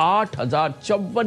8,054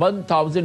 1,000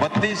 32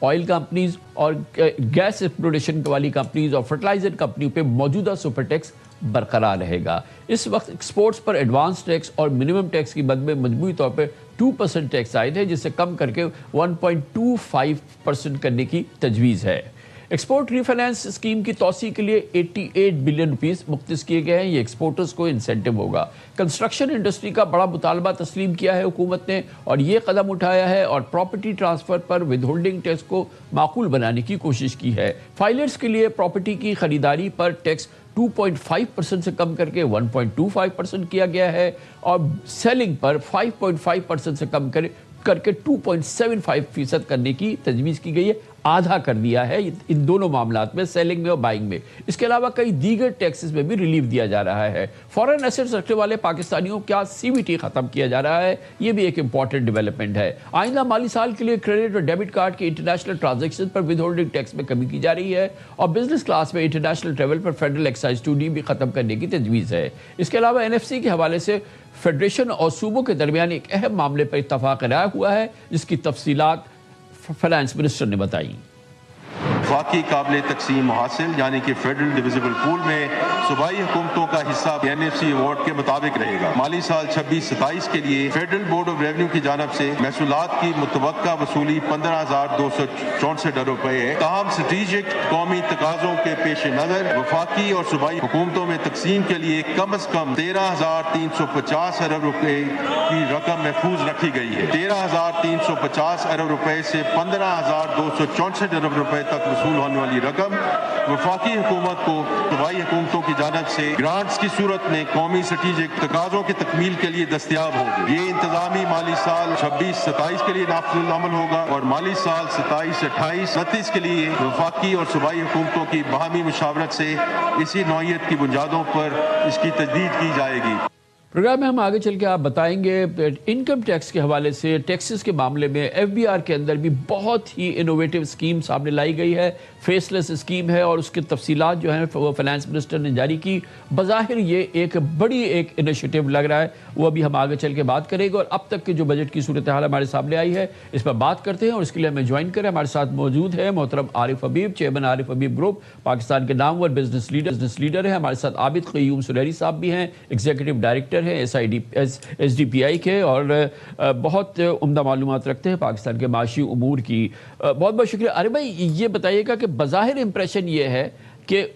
oil companies اور gas exploration والی companies اور فرٹیلائزر کمپنیوں پہ موجودہ سپر ٹیکس برقرار رہے گا۔ اس وقت ایکسپورٹس پر ایڈوانس ٹیکس اور منیمم ٹیکس کی مد میں مجموعی طور پہ 2% ٹیکس عائد ہے، جسے کم کر کے 1.25% کرنے کی تجویز ہے۔ ایکسپورٹ ری فائنانس اسکیم کی توسیع کے لیے 88 بلین روپیز مختص کیے گئے ہیں۔ یہ ایکسپورٹرز کو انسینٹو ہوگا۔ کنسٹرکشن انڈسٹری کا بڑا مطالبہ تسلیم کیا ہے حکومت نے اور یہ قدم اٹھایا ہے اور پراپرٹی ٹرانسفر پر ود ہولڈنگ ٹیکس کو معقول بنانے کی کوشش کی ہے۔ فائلرز کے لیے پراپرٹی کی خریداری پر ٹیکس 2.5% سے کم کر کے 1.25% کیا گیا ہے اور سیلنگ پر 5.5% سے کم کر کے 2.75% کرنے کی تجویز کی گئی ہے۔ آدھا کر دیا ہے ان دونوں معاملات میں، سیلنگ میں اور بائنگ میں۔ اس کے علاوہ کئی دیگر ٹیکسز میں بھی ریلیف دیا جا رہا ہے۔ فارن ایسٹس رکھنے والے پاکستانیوں کا CVT ختم کیا جا رہا ہے، یہ بھی ایک امپورٹنٹ ڈیولپمنٹ ہے۔ آئندہ مالی سال کے لیے کریڈٹ اور ڈیبٹ کارڈ کے انٹرنیشنل ٹرانزیکشن پر ود ہولڈنگ ٹیکس میں کمی کی جا رہی ہے اور بزنس کلاس میں انٹرنیشنل ٹریول پر فیڈرل ایکسائز ڈیوٹی بھی ختم کرنے کی تجویز ہے۔ اس کے علاوہ NFC کے حوالے سے فیڈریشن اور صوبوں کے درمیان ایک اہم معاملے پر اتفاق رائے ہوا ہے، جس کی تفصیلات فائنانس منسٹر نے بتائی۔ وفاقی قابل تقسیم حاصل یعنی کہ فیڈرل ڈویزبل پول میں صوبائی حکومتوں کا حصہ NFC ایوارڈ کے مطابق رہے گا۔ مالی سال 26-27 کے لیے فیڈرل بورڈ آف ریونیو کی جانب سے محصولات کی متوقع وصولی 15,264 روپے ہے۔ تاہم اسٹریٹجک قومی تقاضوں کے پیش نظر وفاقی اور صوبائی حکومتوں میں تقسیم کے لیے کم از کم 13,350 ارب روپے کی رقم محفوظ رکھی گئی ہے۔ 13,350 ارب روپے سے 15,264 ارب روپے تک وصول ہونے والی رقم وفاقی حکومت کو صوبائی حکومتوں کی جانب سے گرانٹس کی صورت میں قومی اسٹریٹجک تقاضوں کی تکمیل کے لیے دستیاب ہوگی۔ یہ انتظامی مالی سال 26-27 کے لیے نافذ العمل ہوگا اور مالی سال 27-28-29 کے لیے وفاقی اور صوبائی حکومتوں کی باہمی مشاورت سے اسی نوعیت کی بنیادوں پر اس کی تجدید کی جائے گی۔ پروگرام میں ہم آگے چل کے آپ بتائیں گے انکم ٹیکس کے حوالے سے ٹیکسز کے معاملے میں FBR کے اندر بھی بہت ہی انوویٹو اسکیم سامنے لائی گئی ہے۔ فیس لیس اسکیم ہے اور اس کی تفصیلات جو ہیں وہ فائنانس منسٹر نے جاری کی۔ بظاہر یہ ایک بڑی ایک انیشیٹو لگ رہا ہے، وہ ابھی ہم آگے چل کے بات کریں گے اور اب تک کے جو بجٹ کی صورتحال ہمارے سامنے آئی ہے اس پر بات کرتے ہیں اور اس کے لیے ہمیں جوائن کریں۔ ہمارے ساتھ موجود ہے محترم عارف حبیب، چیئرمین عارف حبیب گروپ، پاکستان کے نامور بزنس لیڈر ہیں۔ ہمارے ساتھ عابد قیوم سریری صاحب بھی ہیں، ایگزیکٹو ڈائریکٹر ہیں SDPI کے اور بہت عمدہ معلومات رکھتے ہیں پاکستان کے معاشی امور کی۔ بہت بہت شکریہ۔ ارے بھائی یہ بتائیے گا کہ بظاہر امپریشن یہ ہے کہ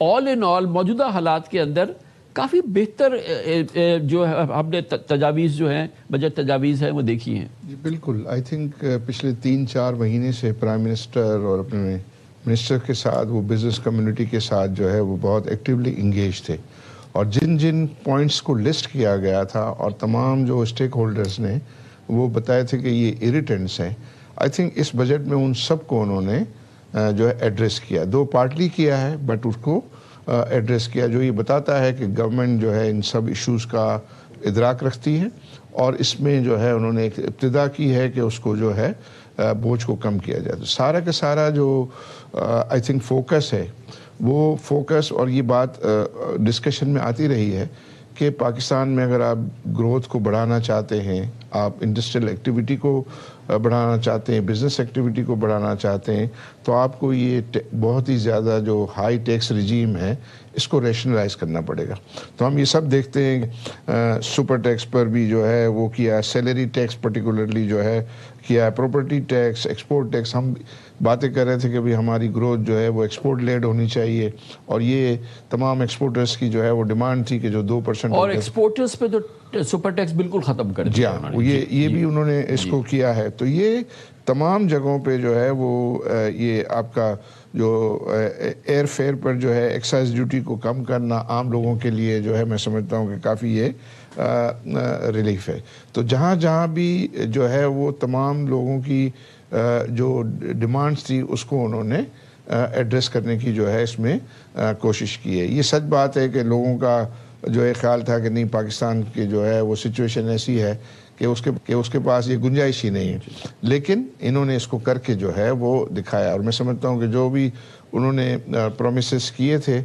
آل ان آل موجودہ حالات کے اندر کافی بہتر جو ہم نے تجاویز جو ہیں بجٹ تجاویز ہیں وہ دیکھی ہیں۔ جی بالکل، آئی تھنک پچھلے 3-4 مہینے سے پرائم منسٹر اور اپنے منسٹر کے ساتھ وہ بزنس کمیونٹی کے ساتھ جو ہے وہ بہت ایکٹیولی انگیج تھے اور جن پوائنٹس کو لسٹ کیا گیا تھا اور تمام جو اسٹیک ہولڈرز نے وہ بتائے تھے کہ یہ اریٹنٹس ہیں، آئی تھنک اس بجٹ میں ان سب کو انہوں نے جو ہے ایڈریس کیا، دو پارٹلی کیا ہے بٹ اس کو ایڈریس کیا، جو یہ بتاتا ہے کہ گورنمنٹ جو ہے ان سب ایشوز کا ادراک رکھتی ہے اور اس میں جو ہے انہوں نے ایک ابتدا کی ہے کہ اس کو جو ہے بوجھ کو کم کیا جائے۔ تو سارا کا سارا جو آئی تھنک فوکس ہے وہ فوکس اور یہ بات ڈسکشن میں آتی رہی ہے کہ پاکستان میں اگر آپ گروتھ کو بڑھانا چاہتے ہیں، آپ انڈسٹریل ایکٹیویٹی کو بڑھانا چاہتے ہیں، بزنس ایکٹیویٹی کو بڑھانا چاہتے ہیں، تو آپ کو یہ بہت ہی زیادہ جو ہائی ٹیکس رجیم ہے اس کو ریشنلائز کرنا پڑے گا۔ تو ہم یہ سب دیکھتے ہیں کہ سپر ٹیکس پر بھی جو ہے وہ کیا ہے، سیلری ٹیکس پرٹیکولرلی جو ہے کیا ہے، پراپرٹی ٹیکس، ایکسپورٹ ٹیکس۔ ہم باتیں کر رہے تھے کہ بھی ہماری گروتھ جو ہے وہ ایکسپورٹ لیڈ ہونی چاہیے اور یہ تمام ایکسپورٹرز کی جو ہے وہ ڈیمانڈ تھی کہ جو 2% اور ایکسپورٹرز پہ تو سپر ٹیکس بالکل ختم کر دیا۔ جی ہاں، یہ بھی انہوں نے اس کو کیا ہے۔ تو یہ تمام جگہوں پہ جو ہے وہ یہ آپ کا جو ایئر فیئر پر جو ہے ایکسائز ڈیوٹی کو کم کرنا عام لوگوں کے لیے جو ہے میں سمجھتا ہوں کہ کافی یہ ریلیف ہے۔ تو جہاں جہاں بھی جو ہے وہ تمام لوگوں کی جو ڈیمانڈس تھی اس کو انہوں نے ایڈریس کرنے کی جو ہے اس میں کوشش کی ہے۔ یہ سچ بات ہے کہ لوگوں کا جو ہے خیال تھا کہ نہیں پاکستان کی جو ہے وہ سچویشن ایسی ہے کہ اس کے پاس یہ گنجائش ہی نہیں ہے، لیکن انہوں نے اس کو کر کے جو ہے وہ دکھایا اور میں سمجھتا ہوں کہ جو بھی انہوں نے پرومسز کیے تھے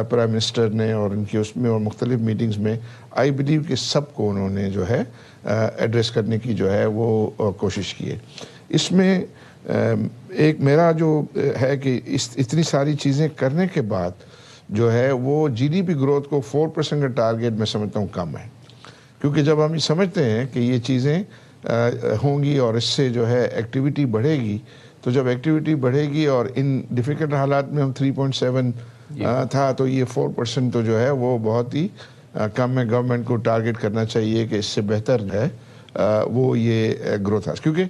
پرائم منسٹر نے اور ان کی اس میں اور مختلف میٹنگز میں، آئی بلیو کہ سب کو انہوں نے جو ہے ایڈریس کرنے کی جو ہے وہ کوشش کی ہے۔ اس میں ایک میرا جو ہے کہ اتنی ساری چیزیں کرنے کے بعد جو ہے وہ جی ڈی پی گروتھ کو 4% کا ٹارگیٹ میں سمجھتا ہوں کم ہے، کیونکہ جب ہم یہ سمجھتے ہیں کہ یہ چیزیں ہوں گی اور اس سے جو ہے ایکٹیویٹی بڑھے گی، تو جب ایکٹیویٹی بڑھے گی اور ان ڈیفیکلٹ حالات میں ہم 3.7 تھا، تو یہ 4% تو جو ہے وہ بہت ہی کم ہے. گورنمنٹ کو ٹارگیٹ کرنا چاہیے کہ اس سے بہتر ہے وہ یہ گروتھ ہے، کیونکہ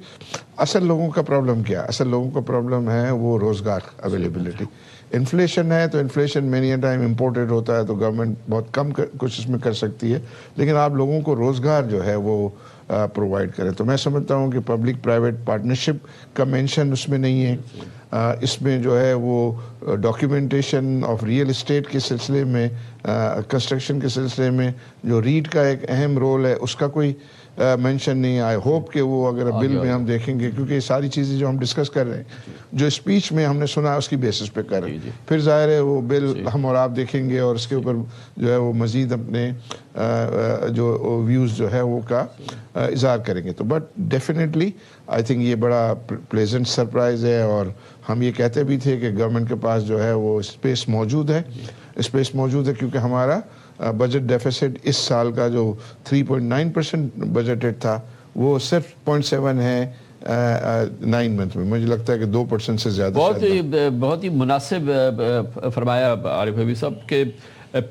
اصل لوگوں کا پرابلم کیا؟ اصل لوگوں کا پرابلم ہے وہ روزگار اویلیبلٹی. انفلیشن ہے تو inflation many a time imported ہوتا ہے، تو گورنمنٹ بہت کم کچھ اس میں کر سکتی ہے، لیکن آپ لوگوں کو روزگار جو ہے وہ پرووائڈ کریں. تو میں سمجھتا ہوں کہ پبلک پرائیویٹ پارٹنرشپ کا مینشن اس میں نہیں ہے. اس میں جو ہے وہ ڈاکیومنٹیشن آف ریئل اسٹیٹ کے سلسلے میں، کنسٹرکشن کے سلسلے میں جو ریٹ کا ایک اہم رول ہے اس کا کوئی مینشن نہیں. آئی ہوپ کہ وہ اگر بل میں ہم دیکھیں گے، کیونکہ یہ ساری چیزیں جو ہم ڈسکس کر رہے ہیں جو اسپیچ میں ہم نے سنا اس کی بیسس پہ کر رہے ہیں، پھر ظاہر ہے وہ بل ہم اور آپ دیکھیں گے اور اس کے اوپر جو ہے وہ مزید اپنے جو ویوز جو ہے وہ کا اظہار کریں گے. تو بٹ ڈیفینیٹلی آئی تھنک یہ بڑا پلیزنٹ سرپرائز ہے، اور ہم یہ کہتے بھی تھے کہ گورنمنٹ کے پاس جو ہے وہ اسپیس موجود ہے کیونکہ ہمارا بجٹ ڈیفیسٹ اس سال کا جو 3.9% بجٹڈ تھا وہ صرف 0.7 ہے 9 منتھ میں. مجھے لگتا ہے کہ 2% سے زیادہ. بہت ہی مناسب فرمایا عارف حبیب صاحب کہ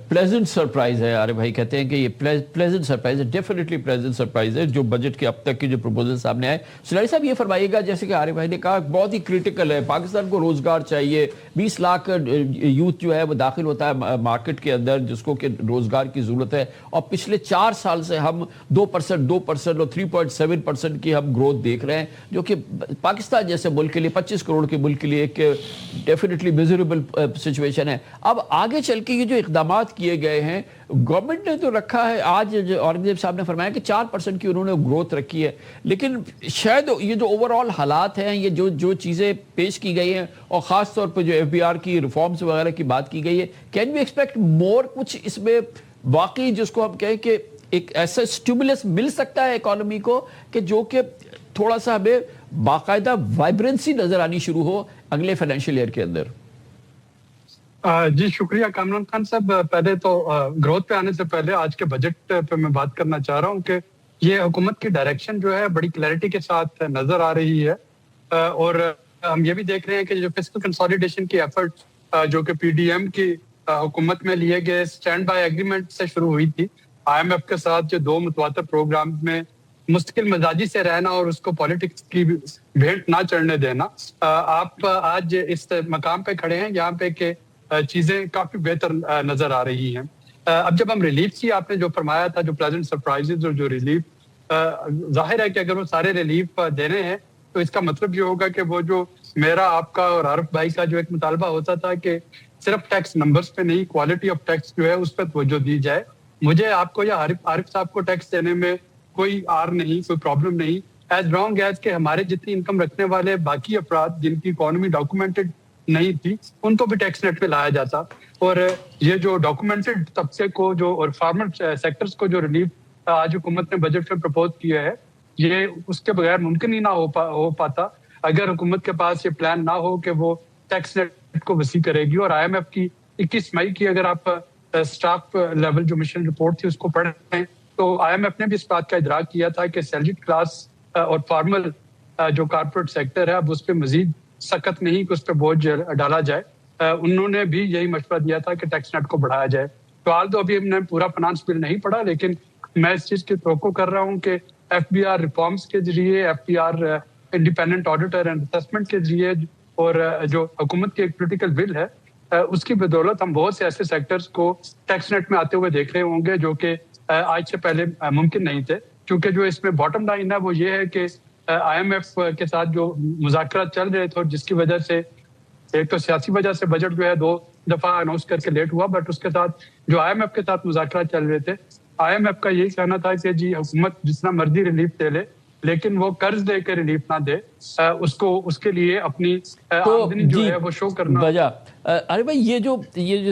پلیزنٹ سرپرائز ہے. عارف بھائی کہتے ہیں کہ یہ پلیزنٹ سرپرائز ہے، ڈیفینیٹلی پلیزنٹ سرپرائز ہے جو بجٹ کے اب تک کے جو پروپوزل سامنے آئے. سنائی صاحب یہ فرمائیے گا، جیسے کہ عارف بھائی نے کہا بہت ہی کریٹیکل ہے، پاکستان کو روزگار چاہیے. 20 لاکھ یوتھ جو ہے وہ داخل ہوتا ہے مارکیٹ کے اندر جس کو کہ روزگار کی ضرورت ہے، اور پچھلے 4 سال سے ہم 2% اور 3.7% کی ہم گروتھ دیکھ رہے ہیں، جو کہ پاکستان جیسے ملک کے لیے 25 کروڑ کے ملک کے لیے ایک ڈیفینیٹلی میزریبل سچویشن ہے. اب آگے چل کے یہ جو اقدامات کیے گئے ہیں، گورنمنٹ نے تو رکھا ہے، آج اورنگزیب صاحب نے فرمایا کہ 4% کی انہوں نے گروتھ رکھی ہے، لیکن شاید یہ جو اوورآل حالات ہیں، یہ جو چیزیں پیش کی گئی ہیں، اور خاص طور پہ جو ایف بی آر کی ریفارمز وغیرہ کی بات کی گئی ہے، کین وی ایکسپیکٹ مور؟ کچھ اس میں واقعی جس کو ہم کہیں کہ ایک ایسا اسٹیمولس مل سکتا ہے اکانومی کو کہ جو کہ تھوڑا سا ہمیں باقاعدہ وائبرنسی نظر آنی شروع ہو اگلے فائنینشیل ایئر کے اندر؟ جی شکریہ کامران خان صاحب. پہلے تو گروتھ پہ آنے سے پہلے آج کے بجٹ پہ میں بات کرنا چاہ رہا ہوں کہ یہ حکومت کی ڈائریکشن جو ہے بڑی کلیئرٹی کے ساتھ نظر آ رہی ہے، اور ہم یہ بھی دیکھ رہے ہیں کہ جو فسکل کنسالیڈیشن کی ایفرٹ جو کہ پی ڈی ایم کی حکومت میں لیے گئے اسٹینڈ بائی ایگریمنٹ سے شروع ہوئی تھی، آئی ایم ایف کے ساتھ جو 2 متواتر پروگرام میں مستقل مزاجی سے رہنا اور اس کو پالیٹکس کی بھینٹ نہ چڑھنے دینا، آپ آج اس مقام پہ کھڑے ہیں یہاں پہ کہ چیزیں کافی بہتر نظر آ رہی ہیں. اب جب ہم ریلیف کی آپ نے جو فرمایا تھا، جو پلیزنٹ سرپرائزز اور جو ریلیف، ظاہر ہے کہ اگر وہ سارے ریلیف دینے ہیں تو اس کا مطلب یہ ہوگا کہ وہ جو میرا آپ کا اور عارف بھائی کا جو ایک مطالبہ ہوتا تھا کہ صرف ٹیکس نمبرز پہ نہیں، کوالٹی آف ٹیکس جو ہے اس پہ توجہ دی جائے. مجھے آپ کو یا عارف صاحب کو ٹیکس دینے میں کوئی نہیں، کوئی پرابلم نہیں، ایز لانگ ایز کہ ہمارے جتنی انکم رکھنے والے باقی افراد جن کی اکانومی ڈاکومنٹڈ نہیں تھی ان کو بھی ٹیکس نیٹ پہ لایا جاتا. اور یہ جو ڈاکومنٹڈ طبقے کو جو اور فارمر سیکٹرز کو جو ریلیف آج حکومت نے بجٹ میں پرپوز کیا ہے، یہ اس کے بغیر ممکن ہی نہ ہو پاتا اگر حکومت کے پاس یہ پلان نہ ہو کہ وہ ٹیکس نیٹ کو وسیع کرے گی. اور آئی ایم ایف کی 21 مئی کی اگر آپ اسٹاف لیول جو مشن رپورٹ تھی اس کو پڑھیں تو آئی ایم ایف نے بھی اس بات کا ادراک کیا تھا کہ سیلریڈ کلاس اور فارمل جو کارپوریٹ سیکٹر ہے اب اس پہ مزید سخت نہیں کہ اس پہ بوجھ ڈالا جائے. انہوں نے بھی یہی مشورہ دیا تھا کہ ٹیکس نیٹ کو بڑھایا جائے. فی الحال تو ابھی ہم نے پورا فنانس بل نہیں پڑھا، لیکن میں اس چیز کی توقع کر رہا ہوں کہ ایف بی آر ریفارمس کے ذریعے، F B R independent auditor and assessment کے ذریعے، اور جو حکومت کی ایک پولیٹیکل بل ہے اس کی بدولت ہم بہت سے ایسے سیکٹرز کو ٹیکس نیٹ میں آتے ہوئے دیکھ رہے ہوں گے جو کہ آج سے پہلے ممکن نہیں تھے. کیونکہ جو اس میں باٹم لائن ہے وہ یہ ہے کہ آئی ایم ایف کے ساتھ جو مذاکرات چل رہے تھے اور جس کی وجہ سے ایک تو سیاسی وجہ سے بجٹ جو ہے 2 دفعہ اناؤنس کر کے لیٹ ہوا، بٹ اس کے ساتھ جو آئی ایم ایف کے ساتھ مذاکرات چل رہے تھے، آئی ایم ایف کا یہی کہنا تھا کہ جی حکومت جتنا مرضی ریلیف دے لے لیکن وہ قرض دے کے ریلیف نہ دے، اس کو اس کے لیے اپنی آمدنی جو ہے وہ شو کرنا بجا. ارے بھائی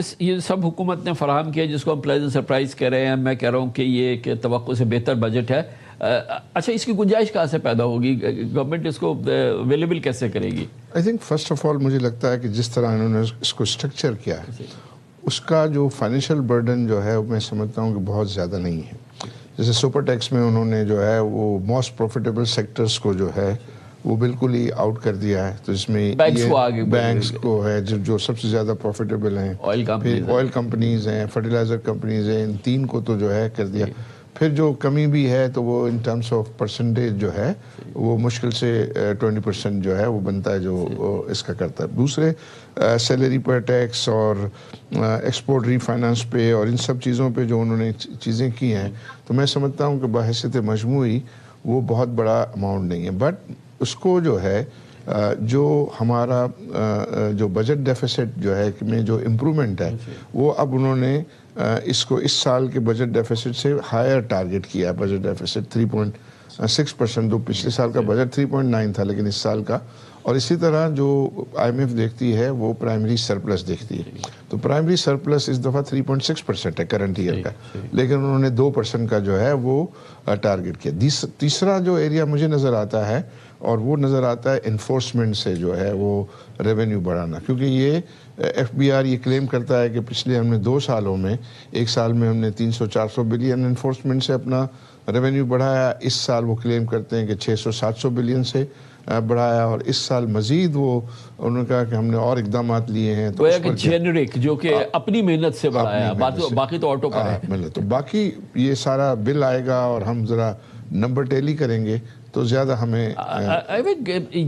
یہ سب حکومت نے فراہم کیا جس کو ہم پلیزنٹ سرپرائز کہہ رہے ہیں. میں کہہ رہا ہوں کہ یہ ایک توقع سے بہتر بجٹ ہے. اچھا اس کی گنجائش کہاں سے پیدا ہوگی؟ گورنمنٹ اس کو اویلیبل کیسے کرے گی؟ آئی تھنک فرسٹ آف آل مجھے لگتا ہے کہ جس طرح انہوں نے اس کو اسٹرکچر کیا ہے اس کا جو فائنینشیل برڈن جو ہے میں سمجھتا ہوں کہ بہت زیادہ نہیں ہے. جیسے سپر ٹیکس میں انہوں نے جو ہے وہ موسٹ پروفیٹیبل سیکٹرز کو جو ہے وہ بالکل ہی آؤٹ کر دیا ہے. تو اس میں بینکس کو ہے جو سب سے زیادہ پروفیٹیبل ہیں, آئل کمپنیز ہیں, فرٹیلائزر کمپنیز ہیں, ان تین کو تو جو ہے کر دیا. پھر جو کمی بھی ہے تو وہ ان ٹرمس آف پرسنٹیج جو ہے وہ مشکل سے 20% جو ہے وہ بنتا ہے جو اس کا کرتا ہے. دوسرے سیلری پر ٹیکس اور ایکسپورٹ ری فائنانس پہ اور ان سب چیزوں پہ جو انہوں نے چیزیں کی ہیں تو میں سمجھتا ہوں کہ بحیثیت مجموعی وہ بہت بڑا اماؤنٹ نہیں ہے. بٹ اس کو جو ہے جو ہمارا جو بجٹ ڈیفیسٹ جو ہے میں جو امپرومنٹ ہے وہ اب انہوں نے اس کو اس سال کے بجٹ ڈیفیسٹ سے ہائر ٹارگٹ کیا ہے. بجٹ ڈیفیسٹ 3.6%, تو پچھلے سال کا بجٹ 3.9 تھا لیکن اس سال کا. اور اسی طرح جو آئی ایم ایف دیکھتی ہے وہ پرائمری سرپلس دیکھتی ہے, تو پرائمری سرپلس اس دفعہ 3.6% ہے کرنٹ ایئر کا, لیکن انہوں نے 2% کا جو ہے وہ ٹارگٹ کیا. تیسرا جو ایریا مجھے نظر آتا ہے اور وہ نظر آتا ہے انفورسمنٹ سے جو ہے وہ ریونیو بڑھانا, کیونکہ یہ ایف بی آر یہ کلیم کرتا ہے کہ پچھلے ہم نے 2 سالوں میں ایک سال میں ہم نے 300-400 بلین انفورسمنٹ سے اپنا ریونیو بڑھایا. اس سال وہ کلیم کرتے ہیں کہ 600-700 بلین سے بڑھایا, اور اس سال مزید وہ انہوں نے کہا کہ ہم نے اور اقدامات لیے ہیں. تو کہ جنرک جو کہ اپنی محنت سے بڑھایا, باقی تو آٹو پر ہے. تو باقی یہ سارا بل آئے گا اور ہم ذرا نمبر ٹیلی کریں گے تو زیادہ ہمیں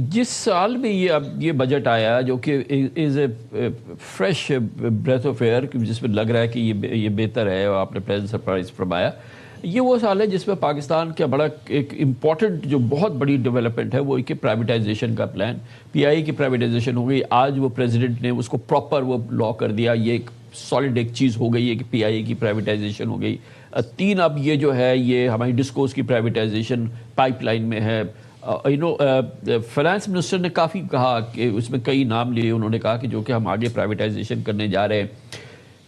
جس سال میں یہ بجٹ آیا جو کہ is a fresh breath of air, جس میں لگ رہا ہے کہ یہ بہتر ہے, اور آپ نے پلیزنٹ سرپرائز فرمایا, یہ وہ سال ہے جس میں پاکستان کا بڑا ایک امپورٹنٹ جو بہت بڑی ڈیولپمنٹ ہے وہ ایک پرائیویٹائزیشن کا پلان. پی آئی کی پرائیویٹائزیشن ہو گئی, آج وہ پریزیڈنٹ نے اس کو پراپر وہ لا کر دیا. یہ ایک سالڈ ایک چیز ہو گئی ہے کہ پی آئی کی پرائیویٹائزیشن ہو گئی. 3 اب یہ جو ہے یہ ہماری ڈسکوز کی پرائیویٹائزیشن پائپ لائن میں ہے. فائنانس منسٹر نے کافی کہا کہ اس میں کئی نام لیے, انہوں نے کہا کہ جو کہ ہم آگے پرائیویٹائزیشن کرنے جا رہے ہیں.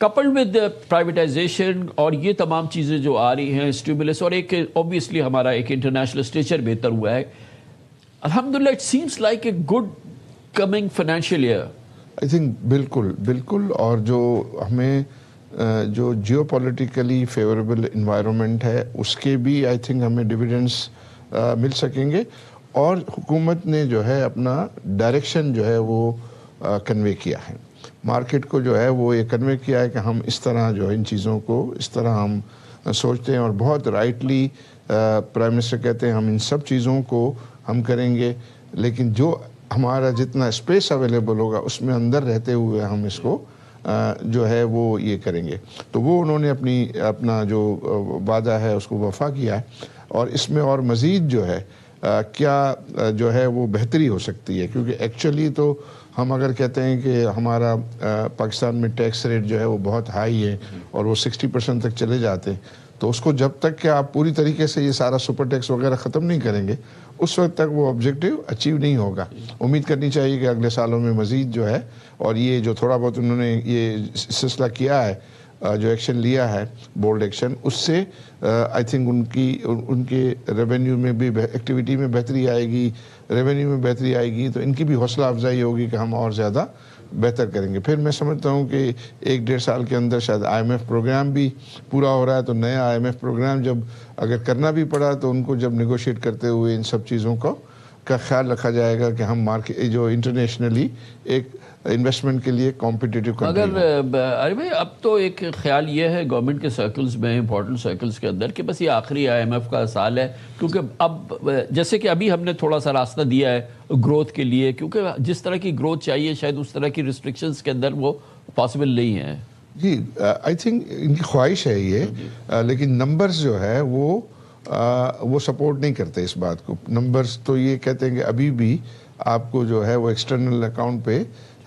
کپلڈ ود پرائیویٹائزیشن اور یہ تمام چیزیں جو آ رہی ہیں, اسٹیمولس, اور ایک اوبویسلی ہمارا ایک انٹرنیشنل اسٹیچر بہتر ہوا ہے, الحمدللہ it seems like a good coming financial year. I think بالکل. اور جو ہمیں جو جیو پولیٹیکلی فیوریبل انوائرمنٹ ہے اس کے بھی آئی تھنک ہمیں ڈویڈنڈس مل سکیں گے. اور حکومت نے جو ہے اپنا ڈائریکشن جو ہے وہ کنوے کیا ہے, مارکیٹ کو جو ہے وہ یہ کنوے کیا ہے کہ ہم اس طرح جو ان چیزوں کو اس طرح ہم سوچتے ہیں. اور بہت رائٹلی پرائم منسٹر کہتے ہیں ہم ان سب چیزوں کو ہم کریں گے, لیکن جو ہمارا جتنا اسپیس اویلیبل ہوگا اس میں اندر رہتے ہوئے ہم اس کو جو ہے وہ یہ کریں گے. تو وہ انہوں نے اپنا جو وعدہ ہے اس کو وفا کیا ہے. اور اس میں اور مزید جو ہے کیا جو ہے وہ بہتری ہو سکتی ہے, کیونکہ ایکچولی تو ہم اگر کہتے ہیں کہ ہمارا پاکستان میں ٹیکس ریٹ جو ہے وہ بہت ہائی ہے اور وہ 60% تک چلے جاتے ہیں, تو اس کو جب تک کہ آپ پوری طریقے سے یہ سارا سپر ٹیکس وغیرہ ختم نہیں کریں گے اس وقت تک وہ آبجیکٹیو اچیو نہیں ہوگا. امید کرنی چاہیے کہ اگلے سالوں میں مزید جو ہے, اور یہ جو تھوڑا بہت انہوں نے یہ سلسلہ کیا ہے, جو ایکشن لیا ہے بولڈ ایکشن, اس سے آئی تھنک ان کے ریونیو میں بھی ایکٹیویٹی میں بہتری آئے گی, ریونیو میں بہتری آئے گی, تو ان کی بھی حوصلہ افزائی ہوگی کہ ہم اور زیادہ بہتر کریں گے. پھر میں سمجھتا ہوں کہ 1-1.5 سال کے اندر شاید آئی ایم ایف پروگرام بھی پورا ہو رہا ہے, تو نیا آئی ایم ایف پروگرام جب اگر کرنا بھی پڑا تو ان کو جب نیگوشیٹ کرتے ہوئے ان سب چیزوں کا خیال رکھا جائے گا کہ ہم مارکیٹ جو انٹرنیشنلی ایک انویسٹمنٹ کے لیے کمپٹیٹیو کنٹری. اگر ارے بھائی اب تو ایک خیال یہ ہے گورنمنٹ کے سرکلز میں, امپورٹنٹ سرکلز کے اندر, کہ بس یہ آخری آئی ایم ایف کا سال ہے, کیونکہ اب جیسے کہ ابھی ہم نے تھوڑا سا راستہ دیا ہے گروتھ کے لیے, کیونکہ جس طرح کی گروتھ چاہیے شاید اس طرح کی ریسٹرکشنز کے اندر وہ پاسبل نہیں ہے. جی آئی تھنک ان کی خواہش ہے یہ, لیکن نمبرز جو ہے وہ سپورٹ نہیں کرتے اس بات کو. نمبرز تو یہ کہتے ہیں کہ ابھی بھی آپ کو جو ہے وہ ایکسٹرنل اکاؤنٹ پہ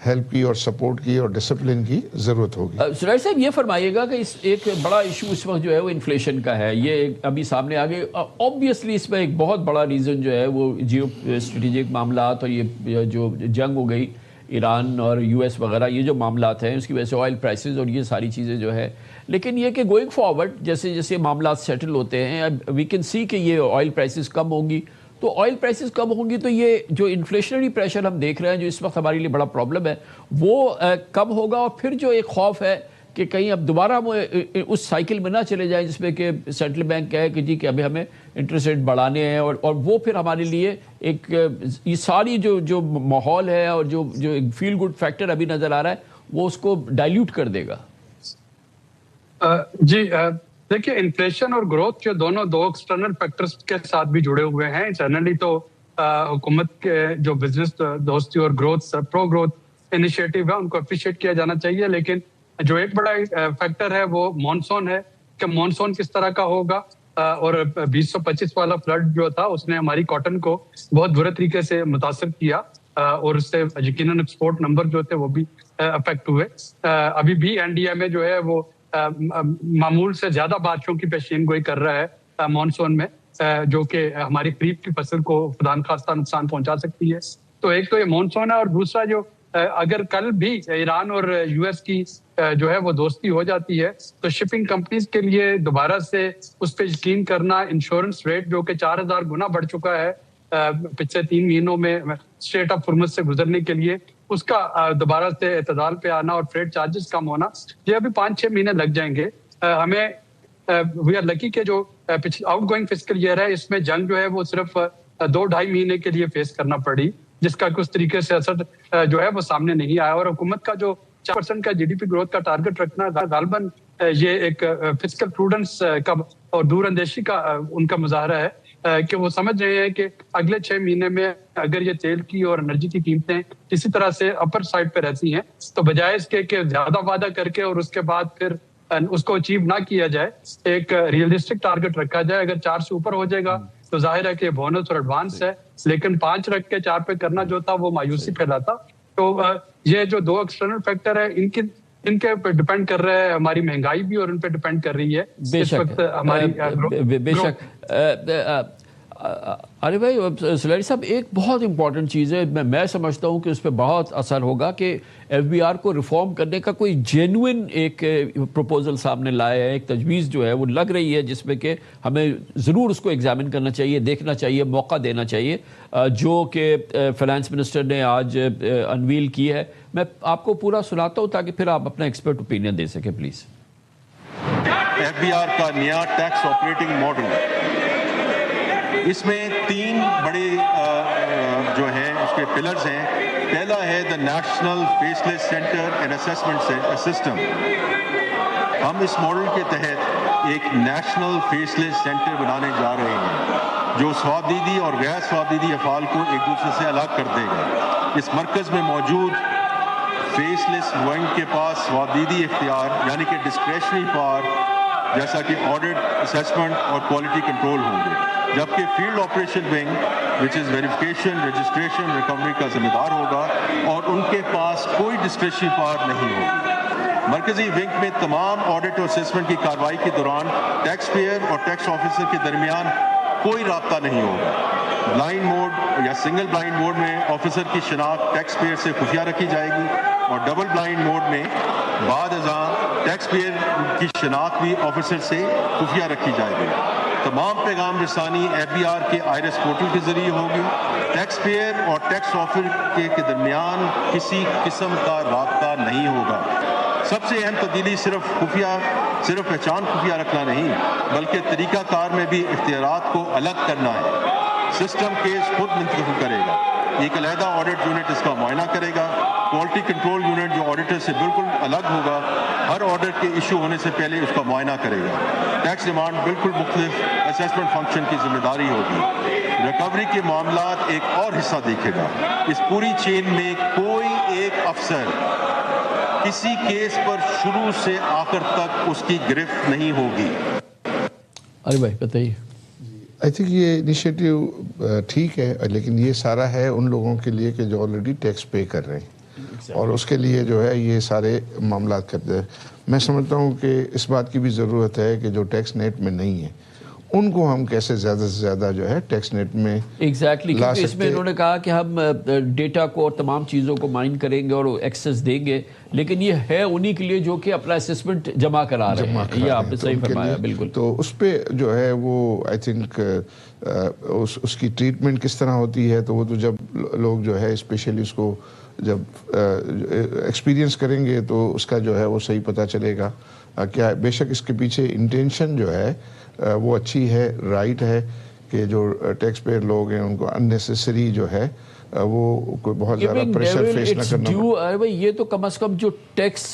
ہیلپ کی اور سپورٹ کی اور ڈسپلن کی ضرورت ہوگی. سرائر صاحب یہ فرمائیے گا کہ ایک بڑا ایشو اس وقت جو ہے وہ انفلیشن کا ہے, یہ ابھی سامنے آ گئے. اوبویسلی اس میں ایک بہت بڑا ریزن جو ہے وہ جیو اسٹریٹجک معاملات اور یہ جو جنگ ہو گئی ایران اور US وغیرہ یہ جو معاملات ہیں اس کی وجہ سے آئل پرائسز اور یہ ساری چیزیں جو ہے. لیکن یہ کہ گوئنگ فارورڈ جیسے جیسے معاملات سیٹل ہوتے ہیں وی کین سی کہ یہ آئل پرائسز کم ہوں گی. تو آئل پرائسز کم ہوں گی تو یہ جو انفلیشنری پریشر ہم دیکھ رہے ہیں جو اس وقت ہمارے لیے بڑا پرابلم ہے وہ کم ہوگا. اور پھر جو ایک خوف ہے کہ کہیں اب دوبارہ ہم اس سائیکل میں نہ چلے جائیں جس میں کہ سینٹرل بینک کہے کہ جی کہ ابھی ہمیں انٹرسٹ ریٹ بڑھانے ہیں اور وہ پھر ہمارے لیے ایک یہ ساری جو ماحول ہے اور جو ایک فیل گڈ فیکٹر ابھی نظر آ رہا ہے وہ اس کو ڈائلیوٹ کر دے گا. جی دیکھیے انفلیشن اور گروتھ جو دونوں دو ایکسٹرنل فیکٹرز کے ساتھ بھی جڑے ہوئے ہیں. انٹرنلی تو حکومت کے جو بزنس دوستی اور گروتھ پرو گروتھ انیشیٹو ہے ان کو اپریشیٹ کیا جانا چاہیے. لیکن جو ایک بڑا فیکٹر ہے وہ مانسون ہے کہ مانسون کس طرح کا ہوگا. اور 2025 والا فلڈ جو تھا اس نے ہماری کاٹن کو بہت برے طریقے سے متاثر کیا اور اس سے یقیناً ایکسپورٹ نمبر جو تھے وہ بھی افیکٹ ہوئے. ابھی بھی NDMA جو ہے وہ معمول سے زیادہ بارشوں کی پیشین گوئی کر رہا ہے مانسون میں جو کہ ہماری خریف کی فصل کو خدا نخواستہ نقصان پہنچا سکتی ہے. تو ایک تو یہ مانسون ہے اور دوسرا جو اگر کل بھی ایران اور US کی جو ہے وہ دوستی ہو جاتی ہے تو شپنگ کمپنیز کے لیے دوبارہ سے اس پہ یقین کرنا انشورنس ریٹ جو کہ 4000 گنا بڑھ چکا ہے پچھلے 3 مہینوں میں اسٹریٹ آف ہرمز سے گزرنے کے لیے اس کا دوبارہ سے اعتدال پہ آنا اور فریٹ چارجز کم ہونا یہ ابھی 5-6 مہینے لگ جائیں گے. ہمیں وی آر لکی کہ جو آؤٹ گوئنگ فسکل ایئر ہے اس میں جنگ جو ہے وہ صرف 2-2.5 مہینے کے لیے فیس کرنا پڑی جس کا کچھ طریقے سے اثر جو ہے وہ سامنے نہیں آیا. اور حکومت کا جو 4% کا GDP گروتھ کا ٹارگٹ رکھنا غالباً یہ ایک فسکل پروڈنس کا اور دور اندیشی کا ان کا مظاہرہ ہے کہ وہ سمجھ رہے ہیں کہ اگلے 6 مہینے میں اگر یہ تیل کی اور انرجی کی قیمتیں کسی طرح سے اپر سائڈ پہ رہتی ہیں تو بجائے اس کے کہ زیادہ وعدہ کر کے اور اس کے بعد پھر اس کو اچیو نہ کیا جائے ایک ریئلسٹک ٹارگٹ رکھا جائے. اگر 4 سے اوپر ہو جائے گا تو ظاہر ہے کہ بونس اور ایڈوانس ہے لیکن 5 رکھ کے 4 پہ کرنا جو تھا وہ مایوسی پھیلاتا. تو یہ جو 2 ایکسٹرنل فیکٹر ہے ان کے اوپر ڈیپینڈ کر رہا ہے. ہماری مہنگائی بھی اور ان پہ ڈیپینڈ کر رہی ہے اس وقت ہماری بے شک. ارے بھائی سلیری صاحب ایک بہت امپورٹنٹ چیز ہے میں سمجھتا ہوں کہ اس پہ بہت اثر ہوگا کہ FBR کو ریفارم کرنے کا کوئی جینوئن ایک پروپوزل سامنے لایا ہے. ایک تجویز جو ہے وہ لگ رہی ہے جس میں کہ ہمیں ضرور اس کو ایگزامن کرنا چاہیے دیکھنا چاہیے موقع دینا چاہیے جو کہ فائنانس منسٹر نے آج انویل کی ہے. میں آپ کو پورا سناتا ہوں تاکہ پھر آپ اپنا ایکسپرٹ اوپینین دے سکیں پلیز. FBR کا نیا ٹیکس آپریٹنگ ماڈل اس میں 3 بڑے جو ہیں اس کے پلرز ہیں. پہلا ہے the national faceless centre and assessment system. ہم اس ماڈل کے تحت ایک نیشنل فیس لیس سینٹر بنانے جا رہے ہیں جو صوابدیدی اور غیر صوابدیدی افعال کو ایک دوسرے سے الگ کر دے گا. اس مرکز میں موجود فیس لیس ونگ کے پاس صوابدیدی اختیار یعنی کہ ڈسکریشنری پاور جیسا کہ آڈٹ اسسمنٹ اور کوالٹی کنٹرول ہوں گے جبکہ فیلڈ آپریشن ونگ وچ از ویریفیکیشن رجسٹریشن ریکوری کا ذمہ دار ہوگا اور ان کے پاس کوئی ڈسکریشنری پاور نہیں ہوگی. مرکزی ونگ میں تمام آڈٹ اور اسسمنٹ کی کارروائی کے دوران ٹیکس پیئر اور ٹیکس آفیسر کے درمیان کوئی رابطہ نہیں ہوگا. بلائنڈ موڈ یا سنگل بلائنڈ موڈ میں آفیسر کی شناخت ٹیکس پیئر سے خفیہ رکھی جائے گی اور ڈبل بلائنڈ موڈ میں بعد ازاں ٹیکس پیئر کی شناخت بھی آفیسر سے خفیہ رکھی جائے گی. تمام پیغام رسانی FBR کے آئرس پورٹل کے ذریعے ہوگی. ٹیکس پیئر اور ٹیکس آفیسر کے درمیان کسی قسم کا رابطہ نہیں ہوگا. سب سے اہم تبدیلی صرف پہچان خفیہ رکھنا نہیں بلکہ طریقہ کار میں بھی اختیارات کو الگ کرنا ہے. سسٹم کیس خود منتخب کرے گا. ایک علیحدہ آڈٹ یونٹ اس کا معائنہ کرے گا. کوالٹی کنٹرول یونٹ جو آڈیٹر سے بالکل الگ ہوگا ہر آڈر کے ایشو ہونے سے پہلے اس کا معائنہ کرے گا. ٹیکس ڈیمانڈ بالکل مختلف اسسمنٹ فنکشن کی ذمہ داری ہوگی. ریکوری کے معاملات ایک اور حصہ دیکھے گا. اس پوری چین میں کوئی ایک افسر کسی کیس پر شروع سے آخر تک اس کی گرفت نہیں ہوگی. ارے بھائی بتائیے. آئی تھنک یہ انیشیٹو ٹھیک ہے لیکن یہ سارا ہے ان لوگوں کے لیے کہ جو آلریڈی ٹیکس پے کر رہے ہیں اور اس کے لیے جو ہے یہ سارے معاملات کرتے ہیں. میں سمجھتا ہوں کہ اس بات کی بھی ضرورت ہے کہ جو ٹیکس نیٹ میں نہیں ہے ان کو ہم کیسے زیادہ سے زیادہ جو ہے ٹیکس نیٹ میں ایگزیکٹلی لا کیونکہ اس میں سکتے. انہوں نے کہا کہ ہم ڈیٹا کو اور تمام چیزوں کو مائن کریں گے اور ایکسس دیں گے، لیکن یہ ہے انہی کے لیے جو کہ اپنا اسسمنٹ جمع کرا رہے ہیں. یہ آپ نے صحیح فرمایا. بالکل. تو اس پہ جو ہے وہ آئی تھنک اس کی ٹریٹمنٹ کس طرح ہوتی ہے، تو وہ تو جب لوگ جو ہے اسپیشلی اس کو جب ایکسپیرینس کریں گے تو اس کا جو ہے وہ صحیح پتہ چلے گا. کیا بے شک اس کے پیچھے انٹینشن جو ہے وہ اچھی ہے، رائٹ ہے کہ جو ٹیکس پیئر لوگ ہیں ان کو اننیسیسری جو ہے وہ کوئی بہت زیادہ پریشر فیس نہ کرنا پڑے. یہ تو کم از کم جو ٹیکس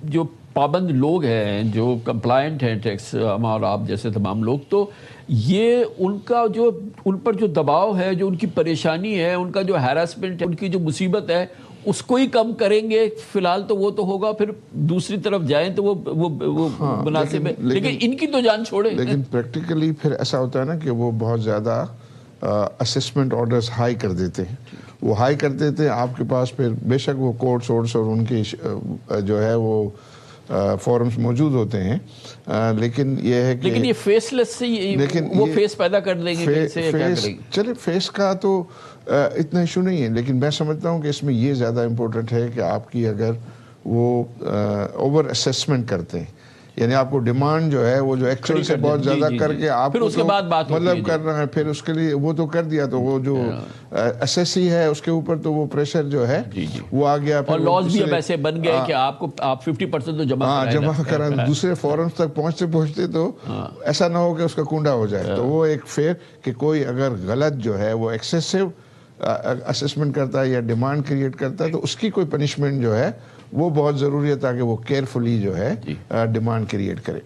جو پابند لوگ ہیں، جو کمپلائنٹ ہیں ٹیکس، ہم اور آپ جیسے تمام لوگ، تو یہ ان کا جو ان پر جو دباؤ ہے، جو ان کی پریشانی ہے، ان کا جو ہیراسمنٹ ہے، ان کی جو مصیبت ہے، اس کو ہی کم کریں گے. فی الحال تو وہ تو ہوگا، پھر دوسری طرف جائیں تو وہ مناسب ہے، لیکن ان کی تو جان چھوڑے. لیکن پریکٹیکلی پھر ایسا ہوتا ہے نا کہ وہ بہت زیادہ اسسمنٹ آرڈرز ہائی کر دیتے ہیں. وہ ہائی کر دیتے ہیں آپ کے پاس، پھر بے شک وہ کورٹس اور ان کی جو ہے وہ فورمز موجود ہوتے ہیں، لیکن یہ ہے کہ لیکن یہ فیس لیس سے وہ فیس پیدا کر دیں گے کیسے، کیا کریں گے؟ چلے فیس کا تو اتنا ایشو نہیں ہے، لیکن میں سمجھتا ہوں کہ اس میں یہ زیادہ امپورٹنٹ ہے کہ آپ کی اگر وہ اوور اسیسمنٹ کرتے ہیں، یعنی آپ کو ڈیمانڈ جو ہے وہ جو ایکچوئل سے بہت زیادہ کر کے آپ کو مطلب کر رہا ہے، پھر اس کے لیے وہ تو کر دیا، تو وہ جو ایسیسی ہے اس کے اوپر تو وہ پریشر جو ہے وہ آ گیا. اور لاز بھی اب ایسے بن گئے کہ آپ 50% تو جمع کریں دوسرے فورمز تک پہنچتے تو ایسا نہ ہو کہ اس کا کنڈا ہو جائے. تو وہ ایک فیئر کہ کوئی اگر غلط جو ہے وہ ایکسیسو اسسمنٹ کرتا ہے یا ڈیمانڈ کریٹ کرتا ہے تو اس کی کوئی پنشمنٹ جو ہے وہ بہت ضروری ہے تاکہ وہ کیئرفلی جو ہے ڈیمانڈ کریٹ کرے.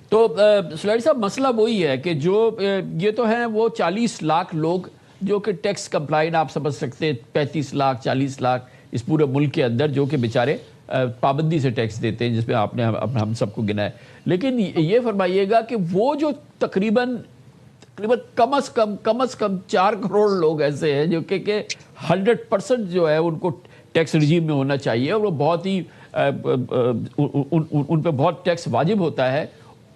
تو سلائڈ صاحب مسئلہ وہی ہے کہ جو یہ تو ہیں وہ 40 لاکھ لوگ جو کہ ٹیکس کمپلائن آپ سمجھ سکتے ہیں، 35 لاکھ 40 لاکھ اس پورے ملک کے اندر جو کہ بیچارے پابندی سے ٹیکس دیتے ہیں، جس میں آپ نے ہم سب کو گنا ہے. لیکن یہ فرمائیے گا کہ وہ جو تقریباً کم از کم 4 کروڑ لوگ ایسے ہیں جو کہ 100% جو ہے ان کو ٹیکس رجیم میں ہونا چاہیے، اور وہ بہت ہی ان پہ بہت ٹیکس واجب ہوتا ہے،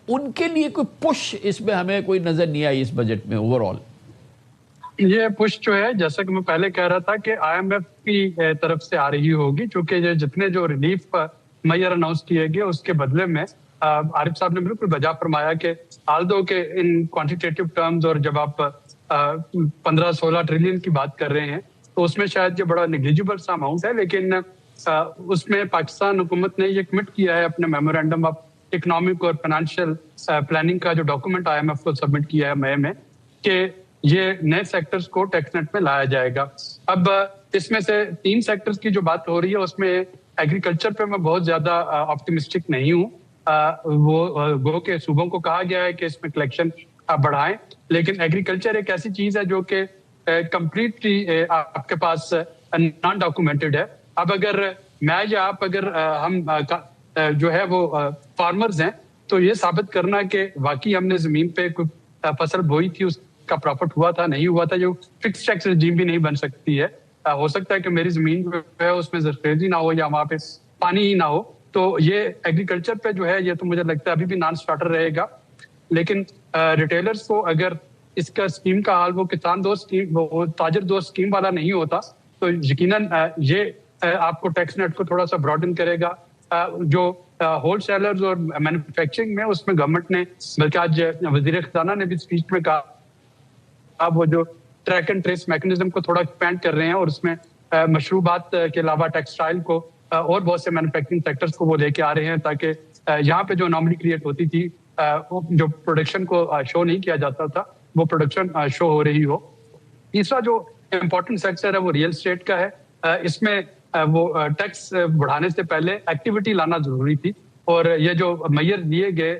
ان کے لیے کوئی پش اس میں ہمیں کوئی نظر نہیں آئی اس بجٹ میں اوور آل. یہ پش جو ہے جیسا کہ میں پہلے کہہ رہا تھا کہ IMF کی طرف سے آ رہی ہوگی، چونکہ جتنے جو ریلیف میئر اناؤنس کیے گئے اس کے بدلے میں عارف صاحب نے بالکل بجا فرمایا کہ آلدو کہ ان کوانٹیٹیو ٹرمز اور جب آپ 15-16 ٹریلین کی بات کر رہے ہیں تو اس میں شاید یہ بڑا نیگلیجبل سا اماؤنٹ ہے، لیکن اس میں پاکستان حکومت نے یہ کمٹ کیا ہے اپنے میمورینڈم آف اکنامک اور فائنینشیل پلاننگ کا جو ڈاکومنٹ IMF کو سبمٹ کیا ہے مئی میں، کہ یہ نئے سیکٹرز کو ٹیکس نیٹ میں لایا جائے گا. اب اس میں سے 3 سیکٹرز کی جو بات ہو رہی ہے اس میں ایگریکلچر پہ میں بہت زیادہ آپٹیمسٹک نہیں ہوں. وہ گو کے صوبوں کو کہا گیا ہے کہ اس میں کلیکشن بڑھائیں، لیکن ایگریکلچر ایک ایسی چیز ہے جو کہ کمپلیٹلی آپ کے پاس نان ڈاکومنٹڈ ہے. اب اگر میں یا آپ اگر ہم جو ہے وہ فارمرز ہیں تو یہ ثابت کرنا کہ واقعی ہم نے زمین پہ کوئی فصل بوئی تھی، اس کا پروفٹ ہوا تھا نہیں ہوا تھا، جو فکس ٹیکس رجیم بھی نہیں بن سکتی ہے. ہو سکتا ہے کہ میری زمین جو ہے اس میں زرخیزی نہ ہو یا وہاں پہ پانی ہی نہ ہو، تو یہ ایگریکلچر پہ جو ہے یہ تو مجھے لگتا ہے ابھی بھی نان سٹارٹر رہے گا. لیکن ریٹیلرز کو اگر اس کا اسکیم کا حال وہ کسان دوست اسکیم، وہ تاجر دوست اسکیم والا نہیں ہوتا تو یقیناً یہ آپ کو ٹیکس نیٹ کو تھوڑا سا براڈن کرے گا. جو ہول سیلرز اور مینوفیکچرنگ میں اس میں گورنمنٹ نے، بلکہ آج وزیر خزانہ نے بھی اسپیچ میں کہا، اب وہ جو ٹریک اینڈ ٹریس میکنزم کو تھوڑا ایکسپینڈ کر رہے ہیں اور اس میں مشروبات کے علاوہ ٹیکسٹائل کو اور بہت سے مینوفیکچرنگ سیکٹرز کو وہ لے کے آ رہے ہیں تاکہ یہاں پہ جو انوملی کریٹ ہوتی تھی، جو پروڈکشن کو شو نہیں کیا جاتا تھا، وہ پروڈکشن شو ہو رہی ہو. تیسرا جو امپورٹنٹ سیکٹر ہے وہ ریئل اسٹیٹ کا ہے. اس میں وہ ٹیکس بڑھانے سے پہلے ایکٹیویٹی لانا ضروری تھی، اور یہ جو میئر دیے گئے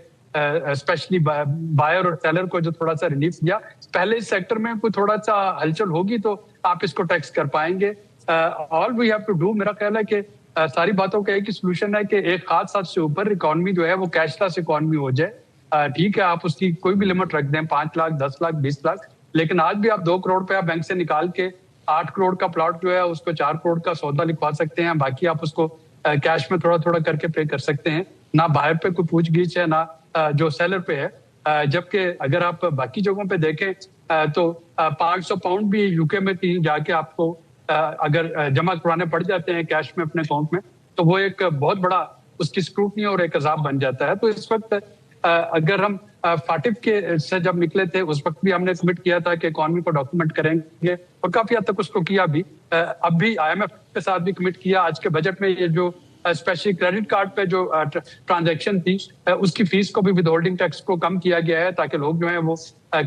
اسپیشلی بائر اور سیلر کو جو تھوڑا سا ریلیف دیا، پہلے اس سیکٹر میں کوئی تھوڑا سا ہلچل ہوگی تو آپ اس کو ٹیکس کر پائیں گے. آل وی ہیو ٹو ڈو، میرا خیال ہے کہ ساری باتوں کا ایک ہی سولوشن ہے کہ ایک خاص حد سے اوپر اکانومی جو ہے وہ کیش لیس اکانومی ہو جائے. ٹھیک ہے آپ اس کی کوئی بھی لمٹ رکھ دیں، 5 لاکھ 10 لاکھ 20 لاکھ، لیکن آج بھی آپ 2 کروڑ روپیہ بینک سے نکال کے 8 کروڑ کا پلاٹ جو ہے اس کو 4 کروڑ کا سودا لکھوا سکتے ہیں. باقی آپ اس کو کیش میں تھوڑا تھوڑا کر کے پے کر سکتے ہیں. نہ باہر پہ کوئی پوچھ گچھ ہے، نہ جو سیلر پہ ہے. جبکہ اگر آپ باقی جگہوں پہ دیکھیں تو 500 پاؤنڈ بھی یوکے میں جا کے آپ کو اگر جمع کروانے پڑ جاتے ہیں کیش میں اپنے اکاؤنٹ میں، تو وہ ایک بہت بڑا اس کی اسکروٹنی اور ایک عذاب بن جاتا ہے. تو اس وقت اگر ہم فاٹف کے سے جب نکلے تھے اس وقت بھی ہم نے کمٹ کیا تھا کہ اکانومی کو ڈاکومنٹ کریں گے، اور کافی حد تک اس کو کیا بھی. اب بھی آئی ایم ایف کے ساتھ بھی کمٹ کیا. آج کے بجٹ میں یہ جو اسپیشلی کریڈٹ کارڈ پہ جو ٹرانزیکشن تھی اس کی فیس کو بھی ود ہولڈنگ ٹیکس کو کم کیا گیا ہے تاکہ لوگ جو ہیں وہ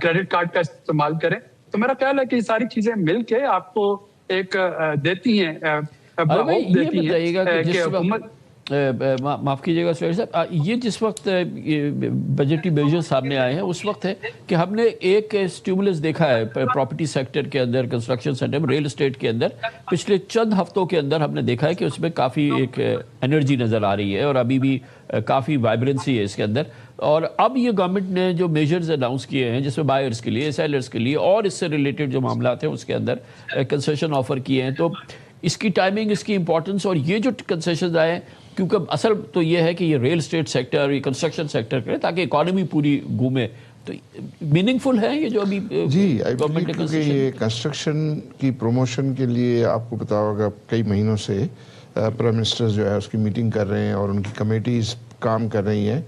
کریڈٹ کارڈ کا استعمال کریں. تو میرا خیال ہے کہ یہ ساری چیزیں مل کے آپ کو ایک دیتی ہیں کہ حکومت. معاف کیجیے گا سہیل صاحب، یہ جس وقت بجٹری میجر سامنے آئے ہیں اس وقت ہے کہ ہم نے ایک اسٹیمولس دیکھا ہے پراپرٹی سیکٹر کے اندر، کنسٹرکشن سیکٹر میں، ریل اسٹیٹ کے اندر. پچھلے چند ہفتوں کے اندر ہم نے دیکھا ہے کہ اس میں کافی ایک انرجی نظر آ رہی ہے اور ابھی بھی کافی وائبرنسی ہے اس کے اندر. اور اب یہ گورنمنٹ نے جو میجرز اناؤنس کیے ہیں جس میں بائرز کے لیے، سیلرز کے لیے اور اس سے ریلیٹڈ جو معاملات ہیں اس کے اندر کنسیشن آفر کیے ہیں، تو اس کی ٹائمنگ، اس کی امپورٹنس اور یہ جو کنسیشنز آئے ہیں، کیونکہ اصل تو یہ ہے کہ یہ ریل اسٹیٹ سیکٹر، یہ کنسٹرکشن سیکٹر کرے تاکہ اکانومی پوری گھومے، تو میننگ فل ہے یہ جو ابھی گورنمنٹ نے کیونکہ یہ کنسٹرکشن کی پروموشن کے لیے آپ کو پتا ہوگا کئی مہینوں سے پرائم منسٹر جو ہے اس کی میٹنگ کر رہے ہیں اور ان کی کمیٹیز کام کر رہی ہیں،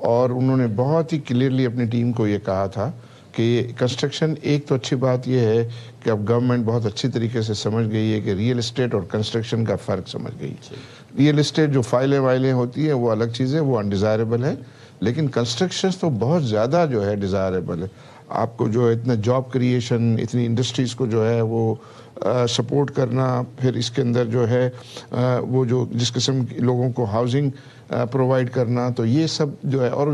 اور انہوں نے بہت ہی کلیئرلی اپنی ٹیم کو یہ کہا تھا کہ کنسٹرکشن، ایک تو اچھی بات یہ ہے کہ اب گورنمنٹ بہت اچھی طریقے سے سمجھ گئی ہے کہ ریئل اسٹیٹ اور کنسٹرکشن کا فرق سمجھ گئی. ریئل اسٹیٹ جو فائلیں وائلیں ہوتی ہیں وہ الگ چیز ہے، وہ انڈیزائربل ہے، لیکن کنسٹرکشن تو بہت زیادہ جو ہے ڈیزائربل ہے. آپ کو جو اتنا جاب کریشن، اتنی انڈسٹریز کو جو ہے وہ سپورٹ کرنا، پھر اس کے اندر جو ہے وہ جو جس قسم کے لوگوں کو ہاؤسنگ پرووائڈ کرنا، تو یہ سب جو ہے، اور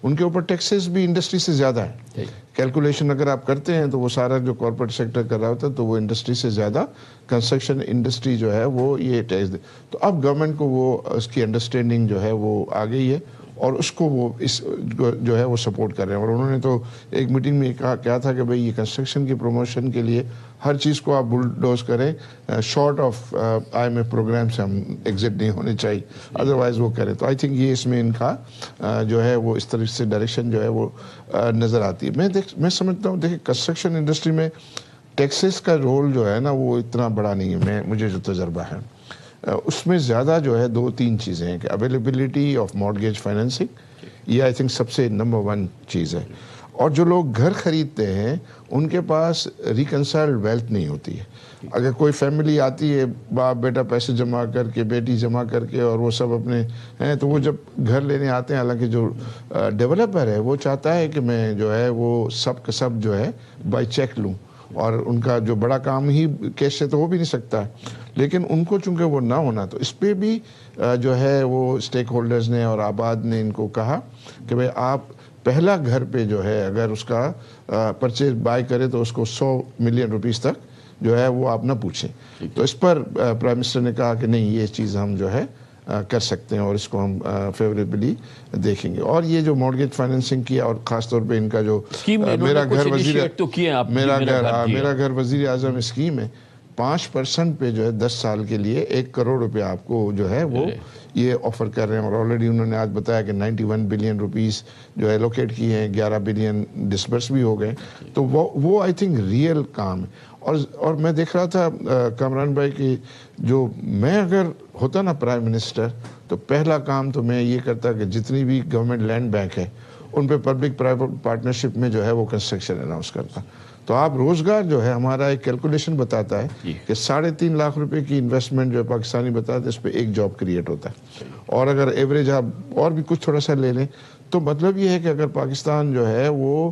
ان کے اوپر ٹیکسز بھی انڈسٹری سے زیادہ ہے. کیلکولیشن اگر آپ کرتے ہیں تو وہ سارا جو کارپوریٹ سیکٹر کر رہا ہوتا ہے تو وہ انڈسٹری سے زیادہ کنسٹرکشن انڈسٹری جو ہے وہ یہ ٹیکس دے. تو اب گورنمنٹ کو وہ اس کی انڈرسٹینڈنگ جو ہے وہ آ گئی ہے اور اس کو وہ اس جو ہے وہ سپورٹ کر رہے ہیں. اور انہوں نے تو ایک میٹنگ میں کہا تھا کہ بھئی یہ کنسٹرکشن کی پروموشن کے لیے ہر چیز کو آپ بلڈوز کریں، short of I M F program سے ہم ایگزٹ نہیں ہونے چاہیے، ادروائز وہ کریں. تو آئی تھنک یہ اس میں ان کا جو ہے وہ اس طرح سے ڈائریکشن جو ہے وہ نظر آتی ہے. میں سمجھتا ہوں، دیکھیں کنسٹرکشن انڈسٹری میں ٹیکسز کا رول جو ہے نا وہ اتنا بڑا نہیں ہے. مجھے جو تجربہ ہے اس میں زیادہ جو ہے 2-3 چیزیں ہیں کہ اویلیبلٹی آف مارگیج فائنینسنگ، یہ آئی تھنک سب سے نمبر 1 چیز ہے. اور جو لوگ گھر خریدتے ہیں ان کے پاس ریکنسائلڈ ویلتھ نہیں ہوتی ہے. اگر کوئی فیملی آتی ہے، باپ بیٹا پیسے جمع کر کے، بیٹی جمع کر کے، اور وہ سب اپنے ہیں، تو وہ جب گھر لینے آتے ہیں، حالانکہ جو ڈیولپر ہے وہ چاہتا ہے کہ میں جو ہے وہ سب کا سب جو ہے بائی چیک لوں، اور ان کا جو بڑا کام ہی کیش سے تو ہو بھی نہیں سکتا ہے. لیکن ان کو چونکہ وہ نہ ہونا، تو اس پہ بھی جو ہے وہ اسٹیک ہولڈرز نے اور آباد نے ان کو کہا کہ بھئی آپ پہلا گھر پہ جو ہے اگر اس کا پرچیز بائی کرے تو اس کو 100 ملین روپیز تک جو ہے وہ آپ نہ پوچھیں. تو اس پر پرائم منسٹر نے کہا کہ نہیں، یہ چیز ہم جو ہے کر سکتے ہیں اور اس کو ہم فیوریبلی دیکھیں گے. اور یہ جو مارگیج فائنینسنگ کیا، اور خاص طور پہ ان کا جو میرا گھر وزیر اعظم اسکیم ہے، 5% پہ جو ہے 10 سال کے لیے 1 کروڑ روپے آپ کو جو ہے وہ یہ آفر کر رہے ہیں. اور آلریڈی انہوں نے آج بتایا کہ 91 بلین روپیز جو ایلوکیٹ کیے ہیں، 11 بلین ڈسبرس بھی ہو گئے. تو وہ آئی تھنک ریئل کام ہے. اور میں دیکھ رہا تھا کامران بھائی کہ جو میں اگر ہوتا نا پرائم منسٹر، تو پہلا کام تو میں یہ کرتا کہ جتنی بھی گورنمنٹ لینڈ بینک ہے ان پہ پبلک پرائیویٹ پارٹنرشپ میں جو ہے وہ کنسٹرکشن اناؤنس کرتا. تو آپ روزگار جو ہے، ہمارا ایک کیلکولیشن بتاتا ہے کہ 3.5 لاکھ روپے کی انویسٹمنٹ جو ہے پاکستانی بتاتا ہے، اس پہ 1 جاب کریٹ ہوتا ہے. اور اگر ایوریج آپ اور بھی کچھ تھوڑا سا لے لیں تو مطلب یہ ہے کہ اگر پاکستان جو ہے وہ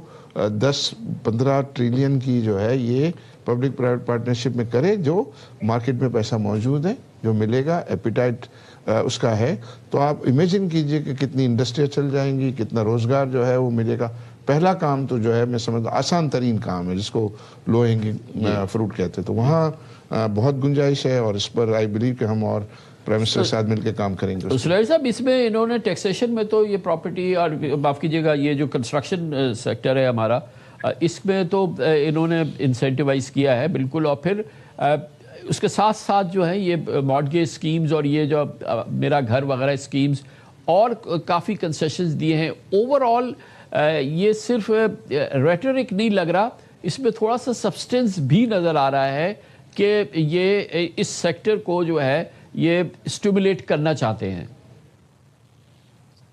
10-15 ٹریلین کی جو ہے یہ پبلک پرائیویٹ پارٹنرشپ میں کرے، جو مارکیٹ میں پیسہ موجود ہے، جو ملے گا، ایپیٹائٹ اس کا ہے، تو آپ امیجن کیجئے کہ کتنی انڈسٹریاں چل جائیں گی، کتنا روزگار جو ہے وہ ملے گا. پہلا کام تو جو ہے میں سمجھتا آسان ترین کام ہے، جس کو لو ہینگنگ فروٹ کہتے ہیں. تو وہاں بہت گنجائش ہے، اور اس پر آئی بلیو کہ ہم اور پرائم منسٹر کے ساتھ مل کے کام کریں گے. سلیل صاحب، اس میں انہوں نے ٹیکسیشن میں تو یہ پراپرٹی، اور معاف کیجیے گا یہ جو کنسٹرکشن سیکٹر ہے ہمارا، اس میں تو انہوں نے انسینٹیوائز کیا ہے بالکل. اور پھر اس کے ساتھ ساتھ جو ہے یہ مارٹگیج سکیمز اور یہ جو میرا گھر وغیرہ سکیمز اور کافی کنسیشنز دیے ہیں. اوور آل یہ صرف ریٹرک نہیں لگ رہا, اس میں تھوڑا سا سبسٹنس بھی نظر آ رہا ہے کہ یہ اس سیکٹر کو جو ہے یہ اسٹیمولیٹ کرنا چاہتے ہیں.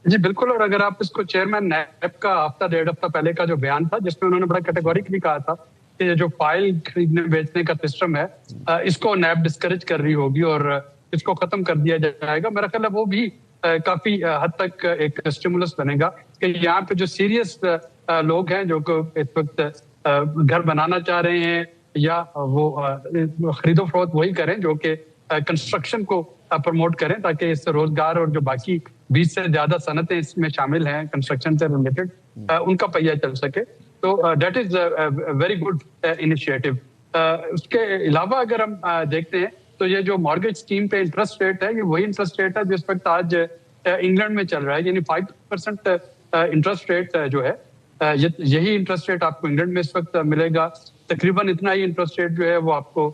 جی بالکل, اور اگر آپ اس کو چیئرمین نیب کا ہفتہ ڈیڑھ ہفتہ پہلے کا جو بیان تھا جس میں انہوں نے بڑا کیٹیگوریکلی کہا تھا کہ یہ جو فائل خریدنے بیچنے کا سسٹم ہے اس کو نیب ڈسکریج کر رہی ہوگی اور اس کو ختم کر دیا جائے گا. میرا خیال ہے وہ بھی کافی حد تک ایک اسٹیمولس بنے گا کہ یہاں پہ جو سیریس لوگ ہیں جو اس وقت گھر بنانا چاہ رہے ہیں یا وہ خرید و فروخت وہی کریں جو کہ کنسٹرکشن کو پروموٹ کریں تاکہ اس سے روزگار اور جو باقی 20 سے زیادہ صنعتیں اس میں شامل ہیں کنسٹرکشن سے ریلیٹڈ ان کا پہیہ چل سکے. تو that is very good initiative. اس کے علاوہ اگر ہم دیکھتے ہیں تو یہ جو مارگیج اسکیم پہ انٹرسٹ ریٹ ہے یہ وہی انٹرسٹ ریٹ ہے جس وقت آج انگلینڈ میں چل رہا ہے, یعنی 5% انٹرسٹ ریٹ جو ہے یہی انٹرسٹ ریٹ آپ کو انگلینڈ میں اس وقت ملے گا. تقریباً اتنا ہی انٹرسٹ ریٹ جو ہے وہ آپ کو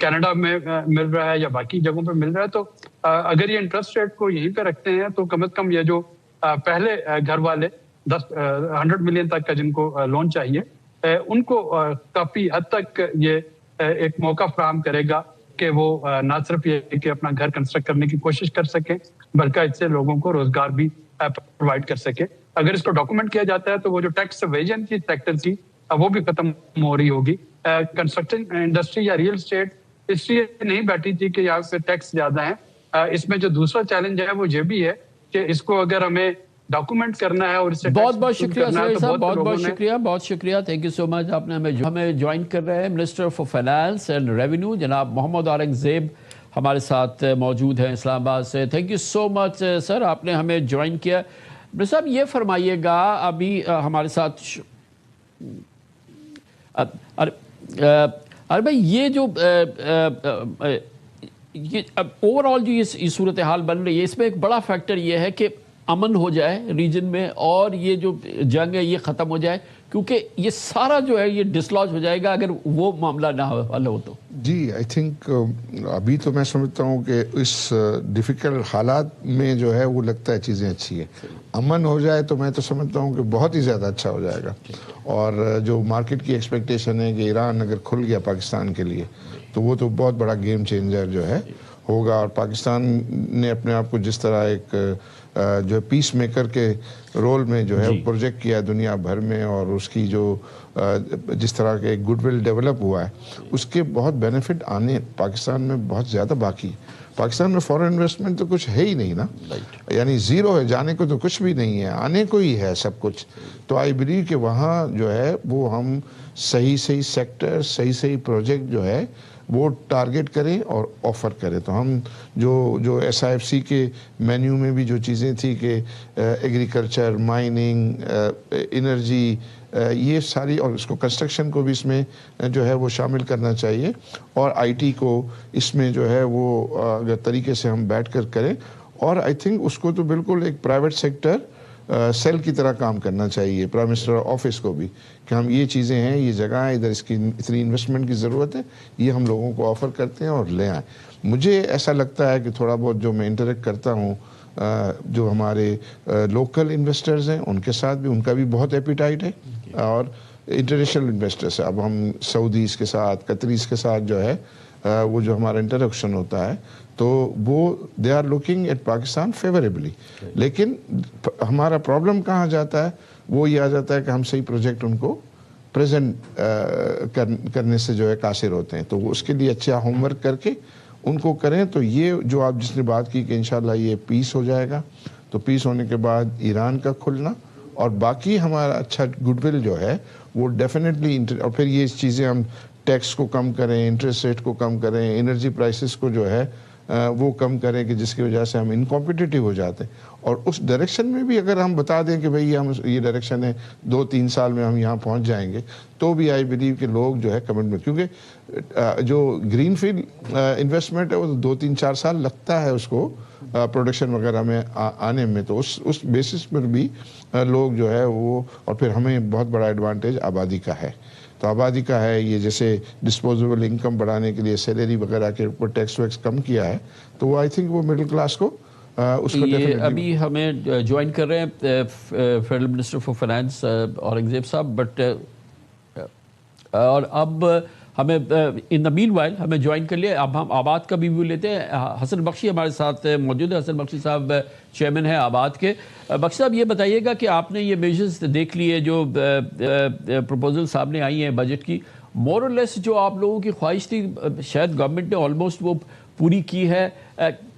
کینیڈا میں مل رہا ہے یا باقی جگہوں پہ مل رہا ہے. تو اگر یہ انٹرسٹ ریٹ کو یہیں پہ رکھتے ہیں تو کم از کم یہ جو پہلے گھر والے 100 ملین تک کا جن کو لون چاہیے ان کو کافی حد تک یہ ایک موقع فراہم کرے گا کہ وہ نہ صرف یہ کہ اپنا گھر کنسٹرکٹ کرنے کی کوشش کر سکیں بلکہ اس سے لوگوں کو روزگار بھی پرووائڈ کر سکے. اگر اس کو ڈاکومنٹ کیا جاتا ہے تو وہ جو ٹیکس ایویژن کی سیکٹر تھی وہ بھی ختم ہو رہی ہوگی. کنسٹرکشن انڈسٹری یا ریئل اسٹیٹ اس لیے نہیں بیٹھی تھی کہ یہاں پہ ٹیکس زیادہ ہیں. اس میں جو دوسرا چیلنج ہے وہ یہ بھی ہے کہ اس کو اگر ہمیں ڈاکومنٹ کرنا ہے اور اس سے بہت بہت شکریہ سہیل صاحب, بہت شکریہ, تھینک یو سو مچ. آپ نے ہمیں جوائن کر رہے ہیں minister for finance and revenue جناب محمد اورنگزیب ہمارے ساتھ موجود ہیں اسلام آباد سے. تھینک یو سو مچ سر, آپ نے ہمیں جوائن کیا. منسٹر صاحب یہ فرمائیے گا, ابھی ہمارے ساتھ ارے بھائی یہ جو اوور آل جو یہ صورتحال بن رہی ہے اس میں ایک بڑا فیکٹر یہ ہے کہ امن ہو جائے ریجن میں اور یہ جو جنگ ہے یہ ختم ہو جائے, کیونکہ یہ سارا جو ہے یہ ڈسلوج ہو جائے گا اگر وہ معاملہ نہ حل ہو. تو جی آئی تھنک ابھی تو میں سمجھتا ہوں کہ اس ڈیفیکلٹ حالات میں جو ہے وہ لگتا ہے چیزیں اچھی ہیں. امن ہو جائے تو میں تو سمجھتا ہوں کہ بہت ہی زیادہ اچھا ہو جائے گا. اور جو مارکیٹ کی ایکسپیکٹیشن ہے کہ ایران اگر کھل گیا پاکستان کے لیے تو وہ تو بہت بڑا گیم چینجر جو ہے ہوگا. اور پاکستان نے اپنے آپ کو جس طرح ایک جو پیس میکر کے رول میں جو ہے پروجیکٹ کیا دنیا بھر میں, اور اس کی جو جس طرح کے گڈ ول ڈیولپ ہوا ہے اس کے بہت بینیفٹ آنے پاکستان میں بہت زیادہ باقی. پاکستان میں فورن انویسٹمنٹ تو کچھ ہے ہی نہیں نا, یعنی زیرو ہے, جانے کو تو کچھ بھی نہیں ہے, آنے کو ہی ہے سب کچھ. تو آئی بلیو کہ وہاں جو ہے وہ ہم صحیح سیکٹر صحیح پروجیکٹ جو ہے وہ ٹارگٹ کریں اور آفر کریں. تو ہم جو ایس آئی ایف سی کے مینیو میں بھی جو چیزیں تھیں کہ ایگریکلچر, مائننگ, انرجی, یہ ساری, اور اس کو کنسٹرکشن کو بھی اس میں جو ہے وہ شامل کرنا چاہیے, اور آئی ٹی کو اس میں جو ہے وہ اگر طریقے سے ہم بیٹھ کر کریں. اور آئی تھنک اس کو تو بالکل ایک پرائیویٹ سیکٹر سیل کی طرح کام کرنا چاہیے پرائم منسٹر آفس کو بھی کہ ہم یہ چیزیں ہیں, یہ جگہ ہے, ادھر اس کی اتنی انویسٹمنٹ کی ضرورت ہے, یہ ہم لوگوں کو آفر کرتے ہیں اور لے آئیں. مجھے ایسا لگتا ہے کہ تھوڑا بہت جو میں انٹریکٹ کرتا ہوں جو ہمارے لوکل انویسٹرز ہیں ان کے ساتھ بھی, ان کا بھی بہت ایپیٹائٹ ہے, اور انٹرنیشنل انویسٹرز ہیں. اب ہم سعودیز کے ساتھ, قطریز کے ساتھ جو ہے وہ جو ہمارا انٹریکشن ہوتا ہے تو وہ they are looking at Pakistan favourably. لیکن ہمارا پرابلم کہاں جاتا ہے, وہ یہ آ جاتا ہے کہ ہم صحیح پروجیکٹ ان کو پریزنٹ کرنے سے جو ہے قاصر ہوتے ہیں. تو اس کے لیے اچھا ہوم ورک کر کے ان کو کریں. تو یہ جو آپ جس نے بات کی کہ انشاءاللہ یہ پیس ہو جائے گا, تو پیس ہونے کے بعد ایران کا کھلنا اور باقی ہمارا اچھا گڈ ول جو ہے وہ ڈیفینیٹلی, اور پھر یہ چیزیں ہم ٹیکس کو کم کریں, انٹرسٹ ریٹ کو کم کریں, انرجی پرائسز کو جو ہے وہ کم کریں کہ جس کی وجہ سے ہم انکمپیٹیٹو ہو جاتے ہیں. اور اس ڈائریکشن میں بھی اگر ہم بتا دیں کہ بھئی ہم یہ ڈائریکشن ہے 2-3 سال میں ہم یہاں پہنچ جائیں گے, تو بھی آئی بلیو کہ لوگ جو ہے کمٹمنٹ, کیونکہ جو گرین فیلڈ انویسٹمنٹ ہے وہ 2-3-4 سال لگتا ہے اس کو پروڈکشن وغیرہ میں آنے میں. تو اس بیسس پر بھی لوگ جو ہے وہ, اور پھر ہمیں بہت بڑا ایڈوانٹیج آبادی کا ہے. تو آبادی کا ہے یہ, جیسے ڈسپوزیبل انکم بڑھانے کے لیے سیلری وغیرہ کے اوپر ٹیکس ویکس کم کیا ہے, تو وہ آئی تھنک وہ مڈل کلاس کو اس کو یہ definitely- ابھی ہمیں جوائن کر رہے ہیں federal minister for finance Aurangzeb صاحب، بٹ اور اب ہمیں ان دا مین وائل ہمیں جوائن کر لیا. اب ہم آباد کا بھی ویو لیتے ہیں. حسن بخشی ہمارے ساتھ موجود ہے. حسن بخشی صاحب چیئرمین ہیں آباد کے. بخشی صاحب یہ بتائیے گا کہ آپ نے یہ میجرز دیکھ لیے جو پروپوزل سامنے آئی ہیں بجٹ کی، مور اور لیس جو آپ لوگوں کی خواہش تھی شاید گورنمنٹ نے آلموسٹ وہ پوری کی ہے.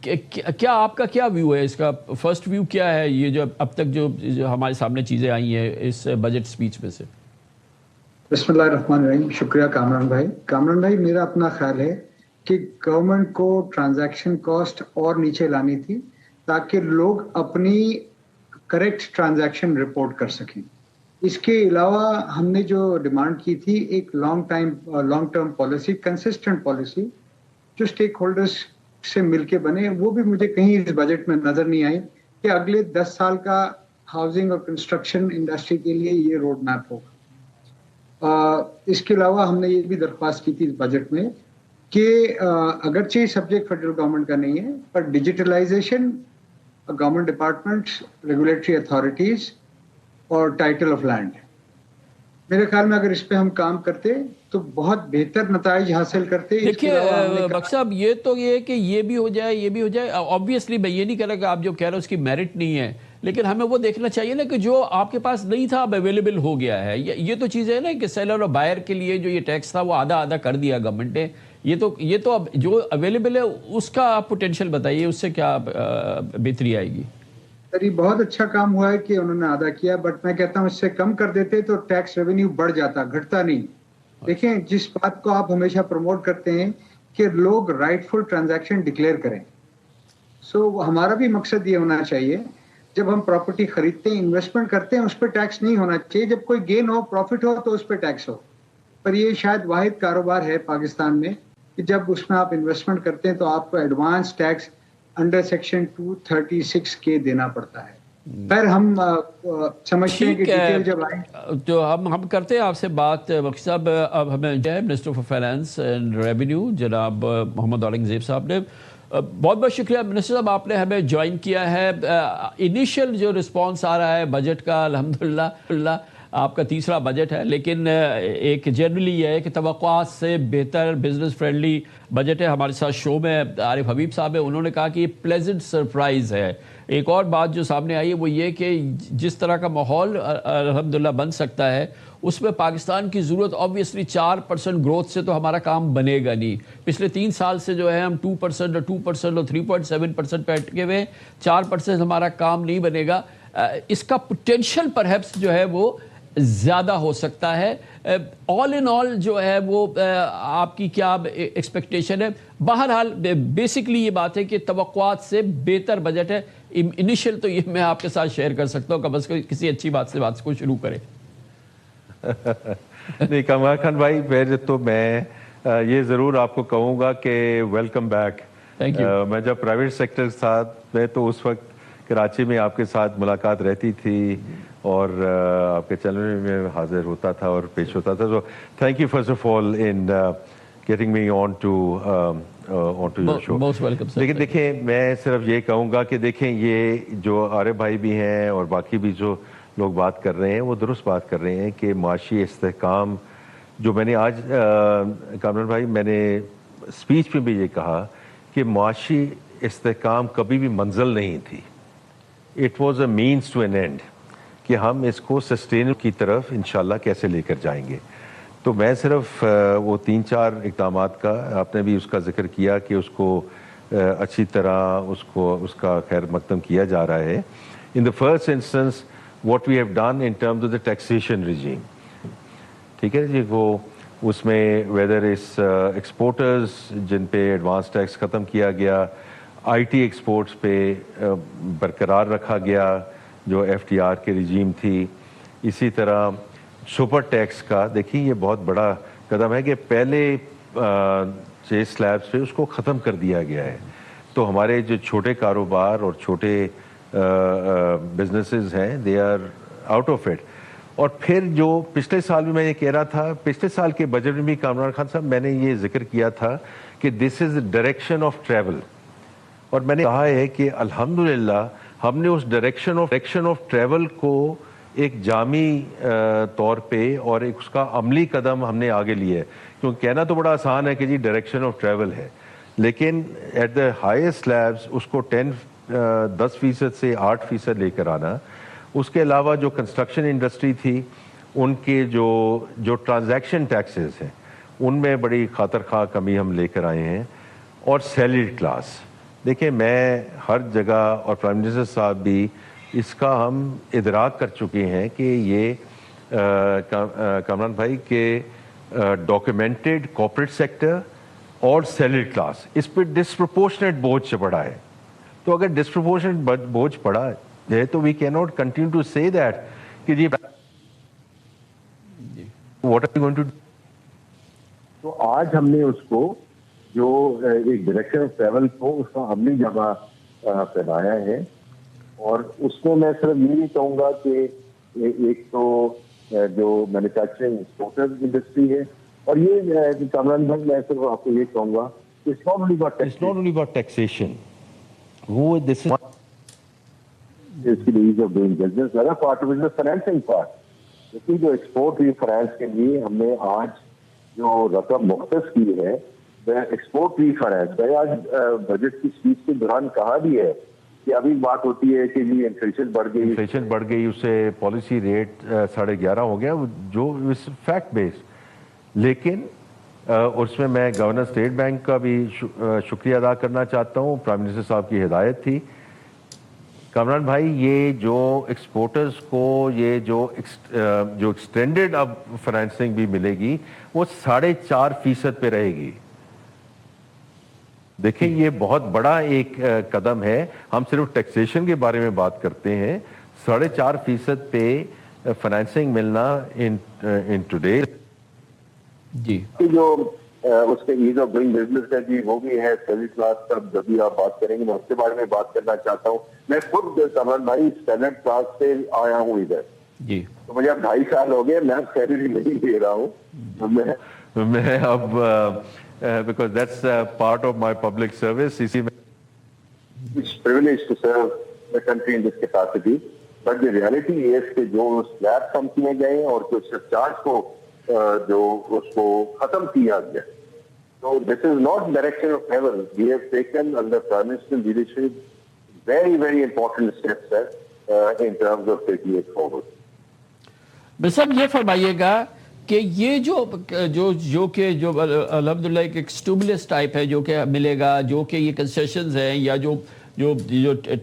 کیا آپ کا کیا ویو ہے اس کا؟ فرسٹ ویو کیا ہے یہ جو اب تک جو ہمارے سامنے چیزیں آئی ہیں اس بجٹ سپیچ میں سے؟ بسم اللہ الرحمن الرحیم. شکریہ کامران بھائی. کامران بھائی میرا اپنا خیال ہے کہ گورنمنٹ کو ٹرانزیکشن کاسٹ اور نیچے لانی تھی تاکہ لوگ اپنی کریکٹ ٹرانزیکشن رپورٹ کر سکیں. اس کے علاوہ ہم نے جو ڈیمانڈ کی تھی ایک long term policy, consistent policy جو اسٹیک ہولڈرز سے مل کے بنے، وہ بھی مجھے کہیں اس بجٹ میں نظر نہیں آئی کہ اگلے 10 سال کا ہاؤسنگ اور کنسٹرکشن انڈسٹری کے لیے یہ روڈ میپ ہوگا. اس کے علاوہ ہم نے یہ بھی درخواست کی تھی اس بجٹ میں کہ اگرچہ سبجیکٹ فیڈرل گورنمنٹ کا نہیں ہے پر digitalisation, government departments, regulatory authorities اور ٹائٹل آف لینڈ، میرے خیال میں اگر اس پہ ہم کام کرتے تو بہت بہتر نتائج حاصل کرتے. دیکھیے بخش صاحب، یہ تو یہ کہ یہ بھی ہو جائے یہ بھی ہو جائے، آبویسلی میں یہ نہیں کہہ رہا کہ آپ جو کہہ رہے ہیں اس کی میرٹ نہیں ہے، لیکن ہمیں وہ دیکھنا چاہیے نا کہ جو آپ کے پاس نہیں تھا اب اویلیبل ہو گیا ہے. یہ تو چیز ہے نا کہ سیلر اور بائر کے لیے جو یہ ٹیکس تھا وہ آدھا آدھا کر دیا گورنمنٹ نے. یہ تو اب جو اویلیبل ہے اس کا آپ پوٹینشیل بتائیے، اس سے کیا بہتری آئے گی؟ یہ بہت اچھا کام ہوا ہے کہ انہوں نے آدھا کیا، بٹ میں کہتا ہوں اس سے کم کر دیتے تو ٹیکس ریونیو بڑھ جاتا، گھٹتا نہیں. دیکھیں جس بات کو آپ ہمیشہ پروموٹ کرتے ہیں کہ لوگ رائٹ فل ٹرانزیکشن ڈکلیئر کریں، ہمارا بھی مقصد یہ ہونا چاہیے جب ہم پراپرٹی خریدتے ہیں، انویسٹمنٹ کرتے ہیں، اس پہ ٹیکس نہیں ہونا چاہیے. جب کوئی گین ہو، پروفٹ ہو تو اس پہ ٹیکس ہو. پر یہ شاید واحد کاروبار ہے پاکستان میں کہ جب اس میں آپ انویسٹمنٹ کرتے ہیں تو آپ کو ایڈوانس ٹیکس انڈر سیکشن 236 کے دینا پڑتا ہے. پھر ہم سمجھتے ہیں کہ ڈیٹیل جب آئیں تو ہم کرتے ہیں آپ سے بات. بخش صاحب اب ہمیں جو ہے minister for finance and revenue جناب محمد اورنگزیب صاحب نے، بہت بہت شکریہ منسٹر صاحب، آپ نے ہمیں جوائن کیا ہے. انیشیل جو رسپانس آ رہا ہے بجٹ کا، الحمدللہ آپ کا تیسرا بجٹ ہے، لیکن ایک جنرلی یہ ہے کہ توقعات سے بہتر بزنس فرینڈلی بجٹ ہے. ہمارے ساتھ شو میں عارف حبیب صاحب ہیں، انہوں نے کہا کہ یہ پلیزنٹ سرپرائز ہے. ایک اور بات جو سامنے آئی ہے وہ یہ کہ جس طرح کا ماحول الحمدللہ بن سکتا ہے اس میں پاکستان کی ضرورت آبویسلی 4% گروتھ سے تو ہمارا کام بنے گا نہیں. پچھلے 3 سال سے جو ہے ہم 2% اور 3.7% پہ اٹکے ہوئے، 4% ہمارا کام نہیں بنے گا. اس کا پوٹینشیل پرہیپس جو ہے وہ زیادہ ہو سکتا ہے. آل ان آل جو ہے وہ آپ کی کیا ایکسپیکٹیشن ہے؟ بہرحال بیسکلی یہ بات ہے کہ توقعات سے بہتر بجٹ ہے. انیشیل تو یہ میں آپ کے ساتھ شیئر کر سکتا ہوں کہ بس کسی اچھی بات سے بات کو شروع کریں. نہیں کمال خان بھائی، پہلے تو میں یہ ضرور آپ کو کہوں گا کہ ویلکم بیک. میں جب پرائیویٹ سیکٹر ساتھ میں تو اس وقت کراچی میں آپ کے ساتھ ملاقات رہتی تھی اور آپ کے چینل میں حاضر ہوتا تھا اور پیش ہوتا تھا. تو thank you first of all in getting me on to your show. لیکن دیکھیں میں صرف یہ کہوں گا کہ دیکھیں یہ جو عارف بھائی بھی ہیں اور باقی بھی جو لوگ بات کر رہے ہیں وہ درست بات کر رہے ہیں کہ معاشی استحکام جو میں نے آج کامران بھائی میں نے اسپیچ میں بھی یہ کہا کہ معاشی استحکام کبھی بھی منزل نہیں تھی. It was a means to an end کہ ہم اس کو سسٹین کی طرف انشاءاللہ کیسے لے کر جائیں گے. تو میں صرف وہ 3-4 اقدامات کا آپ نے بھی اس کا ذکر کیا کہ اس کو اچھی طرح اس کا خیر مقدم کیا جا رہا ہے. In the first instance what we have done in terms of the taxation regime, ٹھیک ہے جی، وہ اس میں ویدر اس ایکسپورٹرز جن پہ ایڈوانس ٹیکس ختم کیا گیا، آئی ٹی ایکسپورٹس پہ برقرار رکھا گیا جو ایف ٹی آر کے رجیم تھی. اسی طرح سپر ٹیکس کا دیکھیں یہ بہت بڑا قدم ہے کہ پہلے 6 سلیبس پہ اس کو ختم کر دیا گیا ہے. تو ہمارے جو چھوٹے کاروبار اور چھوٹے بزنسز ہیں they are out of it. اور پھر جو پچھلے سال بھی میں یہ کہہ رہا تھا، پچھلے سال کے بجٹ میں بھی کامران خان صاحب میں نے یہ ذکر کیا تھا کہ دس از ڈائریکشن آف ٹریول. اور میں نے کہا ہے کہ الحمدللہ ہم نے اس ڈائریکشن آف ٹریول کو ایک جامع طور پہ اور ایک اس کا عملی قدم ہم نے آگے لیا ہے. کیونکہ کہنا تو بڑا آسان ہے کہ جی ڈائریکشن آف ٹریول ہے, لیکن ایٹ دا ہائیسٹ سلیبس اس کو 10% سے 8% لے کر آنا. اس کے علاوہ جو کنسٹرکشن انڈسٹری تھی ان کے جو ٹرانزیکشن ٹیکسز ہیں ان میں بڑی خاطر خواہ کمی ہم لے کر آئے ہیں. اور سیلریڈ کلاس, دیکھیں میں ہر جگہ اور پرائم منسٹر صاحب بھی اس کا ہم ادراک کر چکے ہیں کہ یہ کامران بھائی کہ ڈاکیومنٹڈ کارپوریٹ سیکٹر اور سیلریڈ کلاس اس پہ ڈسپرپورشنیٹ بوجھ پڑا ہے. تو اگر ڈسپرپورشنیٹ بوجھ پڑا ہے تو we can not continue to say that کہ جی what are you going to do. تو آج ہم نے اس کو جو ایک ڈائریکشن آف ٹریول کو اس کا عملی جمع پھیلایا ہے. اور اس میں میں صرف یہ نہیں کہوں گا کہ ایک تو جو مینوفیکچرنگ ایکسپورٹر انڈسٹری ہے, اور یہ کامران بھائی میں صرف آپ کو یہ کہوں گا کہ it's not only about taxation. This is the ease of doing business. The other part of it is the financing part. لیکن جو ایکسپورٹ ری فائنانس کے لیے ہم نے آج جو رقم مختص کی ہے ایکسپورٹ ری فائنانس. میں آج بجٹ کی اسپیچ کے دوران کہا بھی ہے کہ ابھی بات ہوتی ہے کہ جی انفلیشن بڑھ گئی, اس سے پالیسی ریٹ 11.5 ہو گیا, جو فیکٹ بیس. لیکن اس میں گورنر اسٹیٹ بینک کا بھی شکریہ ادا کرنا چاہتا ہوں. پرائم منسٹر صاحب کی ہدایت تھی. کامران بھائی یہ جو ایکسپورٹرز کو یہ جو ایکسٹینڈڈ اب فائنینسنگ بھی ملے گی وہ 4.5% پہ رہے گی. دیکھیں یہ بہت بڑا ایک قدم ہے. ہم صرف ٹیکسیشن کے بارے میں بات کرتے ہیں, 4.5% پہ فائنینسنگ ملنا ان ٹوڈے. جی جو اس کے ایز آف ڈوئنگ بزنس ہے جی وہ بھی ہے. سیلری کلاس کا جب بھی آپ بات کریں گے میں اس کے بارے میں بات کرنا چاہتا ہوں. میں خود کامران بھائی اسٹینڈرڈ کلاس سے آیا ہوں ادھر. جی تو مجھے اب 2.5 سال ہو گئے, میں سیلری نہیں لے رہا ہوں. میں اب because that's part of my public service. It's privilege to serve the country in this capacity. But the reality is کہ جو سلیب کم کیے گئے اور جو سرچارج کو جو اس کو ختم کیا گیا. So this is not direction of travel. We have taken under Prime Minister's leadership very, very important steps in terms of taking it forward. بس صاحب یہ فرمائیے گا کہ یہ جو کہ الحمدللہ ایک اسٹیمولس ٹائپ ہے جو کہ ملے گا, جو کہ یہ کنسیشنز ہیں یا جو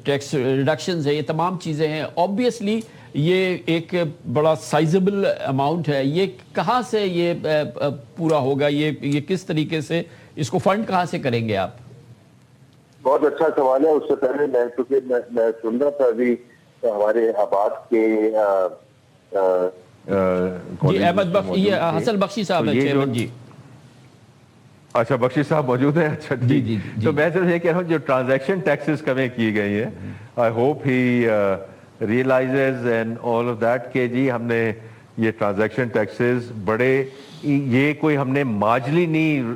ٹیکس ریڈکشنز ہیں, یہ تمام چیزیں ہیں. آبویسلی یہ ایک بڑا سائزبل اماؤنٹ ہے. یہ کہاں سے یہ پورا ہوگا, یہ کس طریقے سے اس کو فنڈ کہاں سے کریں گے آپ؟ بہت اچھا سوال ہے. اس سے پہلے میں سن رہا تھا ابھی ہمارے آباد کے جی احمد بخشی, یہ حسن بخشی صاحب ہیں چیئرمین. جی اچھا بخشی صاحب موجود ہیں. اچھا جی. تو میں صرف یہ کہہ رہا ہوں جو ٹرانزیکشن ٹیکسز کمیں کی گئی ہیں, I hope he realises and all of that کہ جی ہم نے یہ ٹرانزیکشن ٹیکسز بڑے, یہ کوئی ہم نے مارجنلی نہیں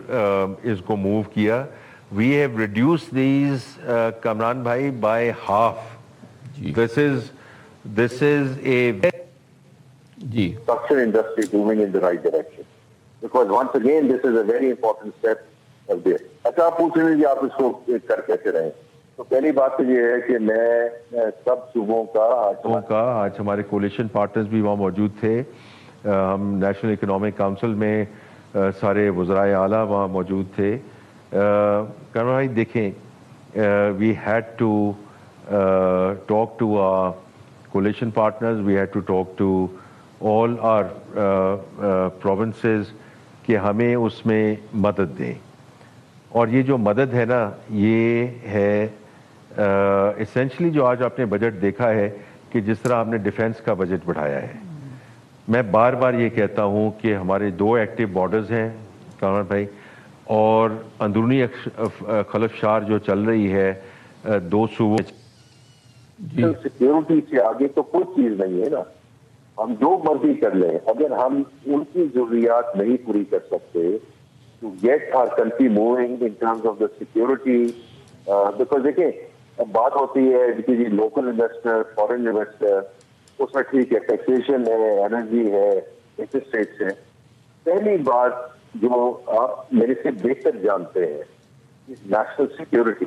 اس کو موو کیا. We have reduce these Kamran بھائی by half. This is a جی construction industry moving in the right direction. Because once again, this is a very important step of this. اچھا آپ پوچھ رہے ہیں آپ اس کو کر کیسے رہے. تو پہلی بات تو یہ ہے کہ میں سب صوبوں کا آج ہمارے کولیشن پارٹنرز بھی وہاں موجود تھے. ہم نیشنل اکنامک کاؤنسل میں سارے وزرائے اعلیٰ وہاں موجود تھے. کامران بھائی دیکھیں, we had to talk to coalition partners, we had to talk to all our provinces کہ ہمیں اس میں مدد دیں. اور یہ جو مدد ہے نا یہ ہے essentially جو آج آپ نے بجٹ دیکھا ہے کہ جس طرح آپ نے ڈیفینس کا بجٹ بڑھایا ہے. میں بار بار یہ کہتا ہوں کہ ہمارے 2 ایکٹیو بارڈرز ہیں کامران بھائی, اور اندرونی خلفشار جو چل رہی ہے 2 صوبوں. سیکیورٹی سے آگے تو کوئی چیز نہیں ہے نا. ہم جو مرضی کر لیں, اگر ہم ان کی ضروریات نہیں پوری کر سکتے to get our country moving in terms of the security because دیکھیں بات ہوتی ہے کہ جی لوکل انویسٹر فارن انویسٹر اس میں ٹھیک ہے ٹیکسیشن ہے انرجی ہے انٹرسٹ ریٹس ہے. پہلی بات جو آپ میرے سے بہتر جانتے ہیں نیشنل سیکیورٹی,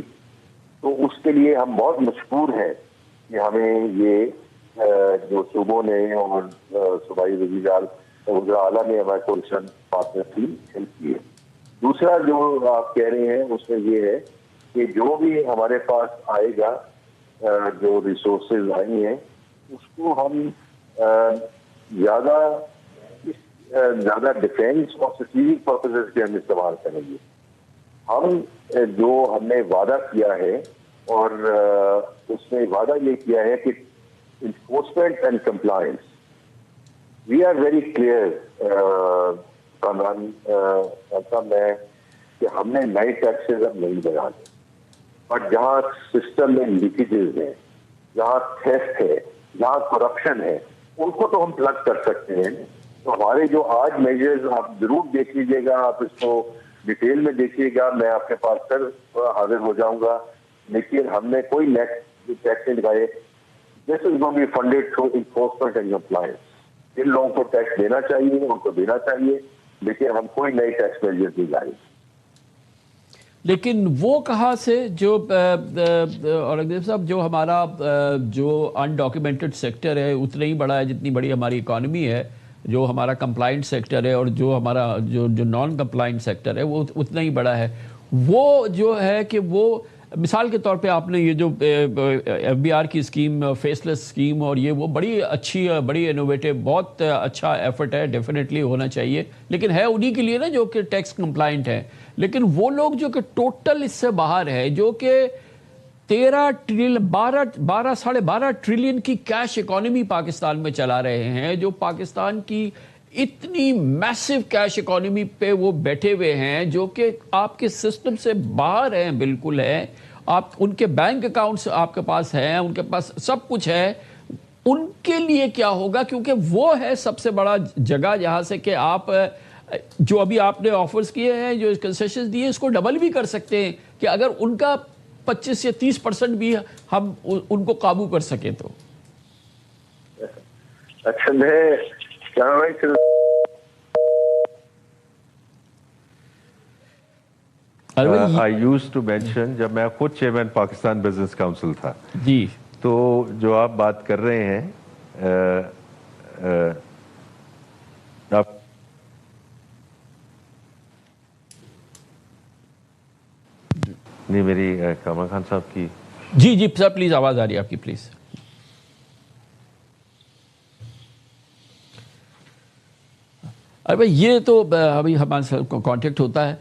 تو اس کے لیے ہم بہت مشکور ہیں کہ ہمیں یہ جو صوبوں نے اور صوبائی وزراء اعلیٰ نے ہمارے کولیشن پارٹنر کی ہیلپ کی ہے. دوسرا جو آپ کہہ رہے ہیں اس میں یہ ہے کہ جو بھی ہمارے پاس آئے گا جو ریسورسز آئی ہیں اس کو ہم زیادہ ڈیفینس اور اسٹریٹجک پرپزز کے ہم استعمال کریں گے. ہم نے وعدہ کیا ہے اور اس میں وعدہ یہ کیا ہے کہ enforcement and compliance we are very clear Kamran صاحب میں کہ ہم نے نئے ٹیکسز اب نہیں بنانے, بٹ جہاں سسٹم میں لیکیجز ہیں, جہاں تھیفٹ ہے, جہاں کرپشن ہے, ان کو تو ہم پلگ کر سکتے ہیں. تو ہمارے جو آج میجرز آپ ضرور دیکھ لیجیے گا, آپ اس کو ڈیٹیل میں دیکھیے گا, میں آپ کے پاس کل حاضر ہو جاؤں گا, لیکن ہم نے کوئی ٹیکس نہیں لگائے. This is going to be funded through enforcement and compliance. جن لوگوں کو ٹیکس دینا چاہیے ان کو دینا چاہیے, لیکن ہم کوئی نئی ٹیکس میجر نہیں لائیں. لیکن وہ کہاں سے جو اورنگزیب صاحب جو ہمارا جو انڈاکیومنٹڈ سیکٹر ہے اتنا ہی بڑا ہے جتنی بڑی ہماری اکانومی ہے, جو ہمارا کمپلائنٹ سیکٹر ہے اور جو ہمارا جو نان کمپلائنٹ سیکٹر ہے وہ اتنا ہی بڑا ہے. وہ جو ہے کہ وہ مثال کے طور پہ آپ نے یہ جو ایف بی آر کی اسکیم فیس لیس اسکیم اور یہ وہ بڑی اچھی بڑی انوویٹو بہت اچھا ایفرٹ ہے, ڈیفینیٹلی ہونا چاہیے, لیکن ہے انہی کے لیے نا جو کہ ٹیکس کمپلائنٹ ہے. لیکن وہ لوگ جو کہ ٹوٹل اس سے باہر ہے, جو کہ 12 ٹریلین کی کیش اکانومی پاکستان میں چلا رہے ہیں, جو پاکستان کی اتنی میسو کیش اکانومی پہ وہ بیٹھے ہوئے ہیں, جو کہ آپ کے سسٹم سے باہر ہیں, بالکل ہے. آپ ان کے بینک اکاؤنٹس آپ کے پاس ہیں, ان کے پاس سب کچھ ہے. ان کے لیے کیا ہوگا, کیونکہ وہ ہے سب سے بڑا جگہ جہاں سے کہ آپ جو ابھی آپ نے آفرز کیے ہیں, جو کنسیشنز دیے, اس کو ڈبل بھی کر سکتے ہیں کہ اگر ان کا 25 یا 30% بھی ہم ان کو قابو کر سکیں تو. اچھا میں I used to mention جب میں خود چیئرمین پاکستان بزنس کاؤنسل تھا جی, تو جو آپ بات کر رہے ہیں آپ نہیں میری کامران خان صاحب کی جی سر پلیز آواز آ رہی ہے آپ کی پلیز. ارے یہ تو ابھی ہمارے ساتھ کانٹیکٹ ہوتا ہے.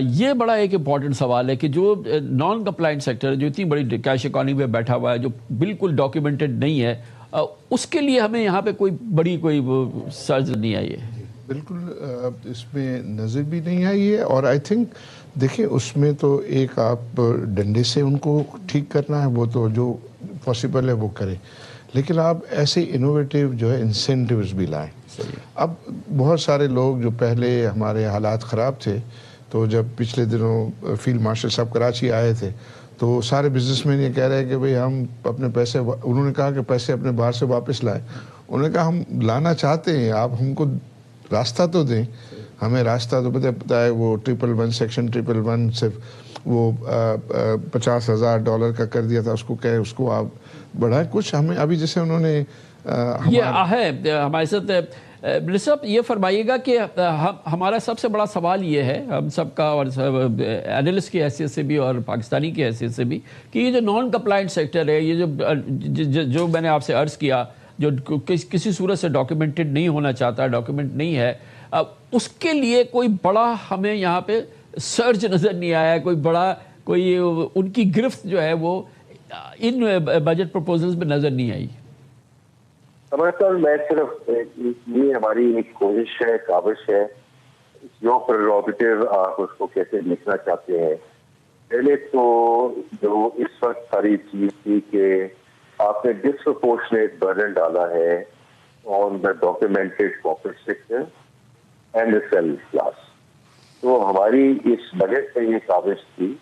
یہ بڑا ایک امپورٹنٹ سوال ہے کہ جو نان کمپلائنٹ سیکٹر جو اتنی بڑی کیش اکانومی میں بیٹھا ہوا ہے, جو بالکل ڈاکیومنٹڈ نہیں ہے, اس کے لیے ہمیں یہاں پہ کوئی سرج نہیں آئی ہے. بالکل اس میں نظر بھی نہیں آئی ہے. اور آئی تھنک دیکھیں اس میں تو ایک آپ ڈنڈے سے ان کو ٹھیک کرنا ہے, وہ تو جو پاسبل ہے وہ کریں, لیکن آپ ایسے انوویٹیو جو ہے انسینٹیوز بھی لائیں. اب بہت سارے لوگ جو پہلے ہمارے حالات خراب تھے, تو جب پچھلے دنوں فیلڈ مارشل صاحب کراچی آئے تھے تو سارے بزنس مین یہ کہہ رہے ہیں کہ بھئی ہم اپنے پیسے, انہوں نے کہا کہ پیسے اپنے باہر سے واپس لائیں. انہوں نے کہا ہم لانا چاہتے ہیں, آپ ہم کو راستہ تو دیں, ہمیں راستہ تو پتہ ہے وہ 111 سیکشن 111 صرف وہ $50,000 کا کر دیا تھا, اس کو کہ اس کو آپ بڑھائیں کچھ. ہمیں ابھی جیسے انہوں نے یہ ہے ہمارے ساتھ منسٹر صاحب, یہ فرمائیے گا کہ ہمارا سب سے بڑا سوال یہ ہے ہم سب کا, اور اینالسٹ کی حیثیت سے بھی اور پاکستانی کی حیثیت سے بھی, کہ یہ جو نان کمپلائنٹ سیکٹر ہے, یہ جو میں نے آپ سے عرض کیا, جو کسی صورت سے ڈاکیومنٹڈ نہیں ہونا چاہتا, ڈاکیومنٹ نہیں ہے, اس کے لیے کوئی بڑا ہمیں یہاں پہ سرج نظر نہیں آیا, کوئی ان کی گرفت جو ہے وہ ان بجٹ پروپوزلز میں نظر نہیں آئی. میں صرف یہ ہماری ایک کوشش ہے, کاوش ہے, جو پریروگیٹو آپ اس کو کیسے لکھنا چاہتے ہیں. پہلے تو جو اس وقت ساری چیز تھی کہ آپ نے ڈسپرپورشنیٹ برڈن ڈالا ہے on the documented corporate sector and the self class. تو ہماری اس بجٹ میں یہ کاوش تھی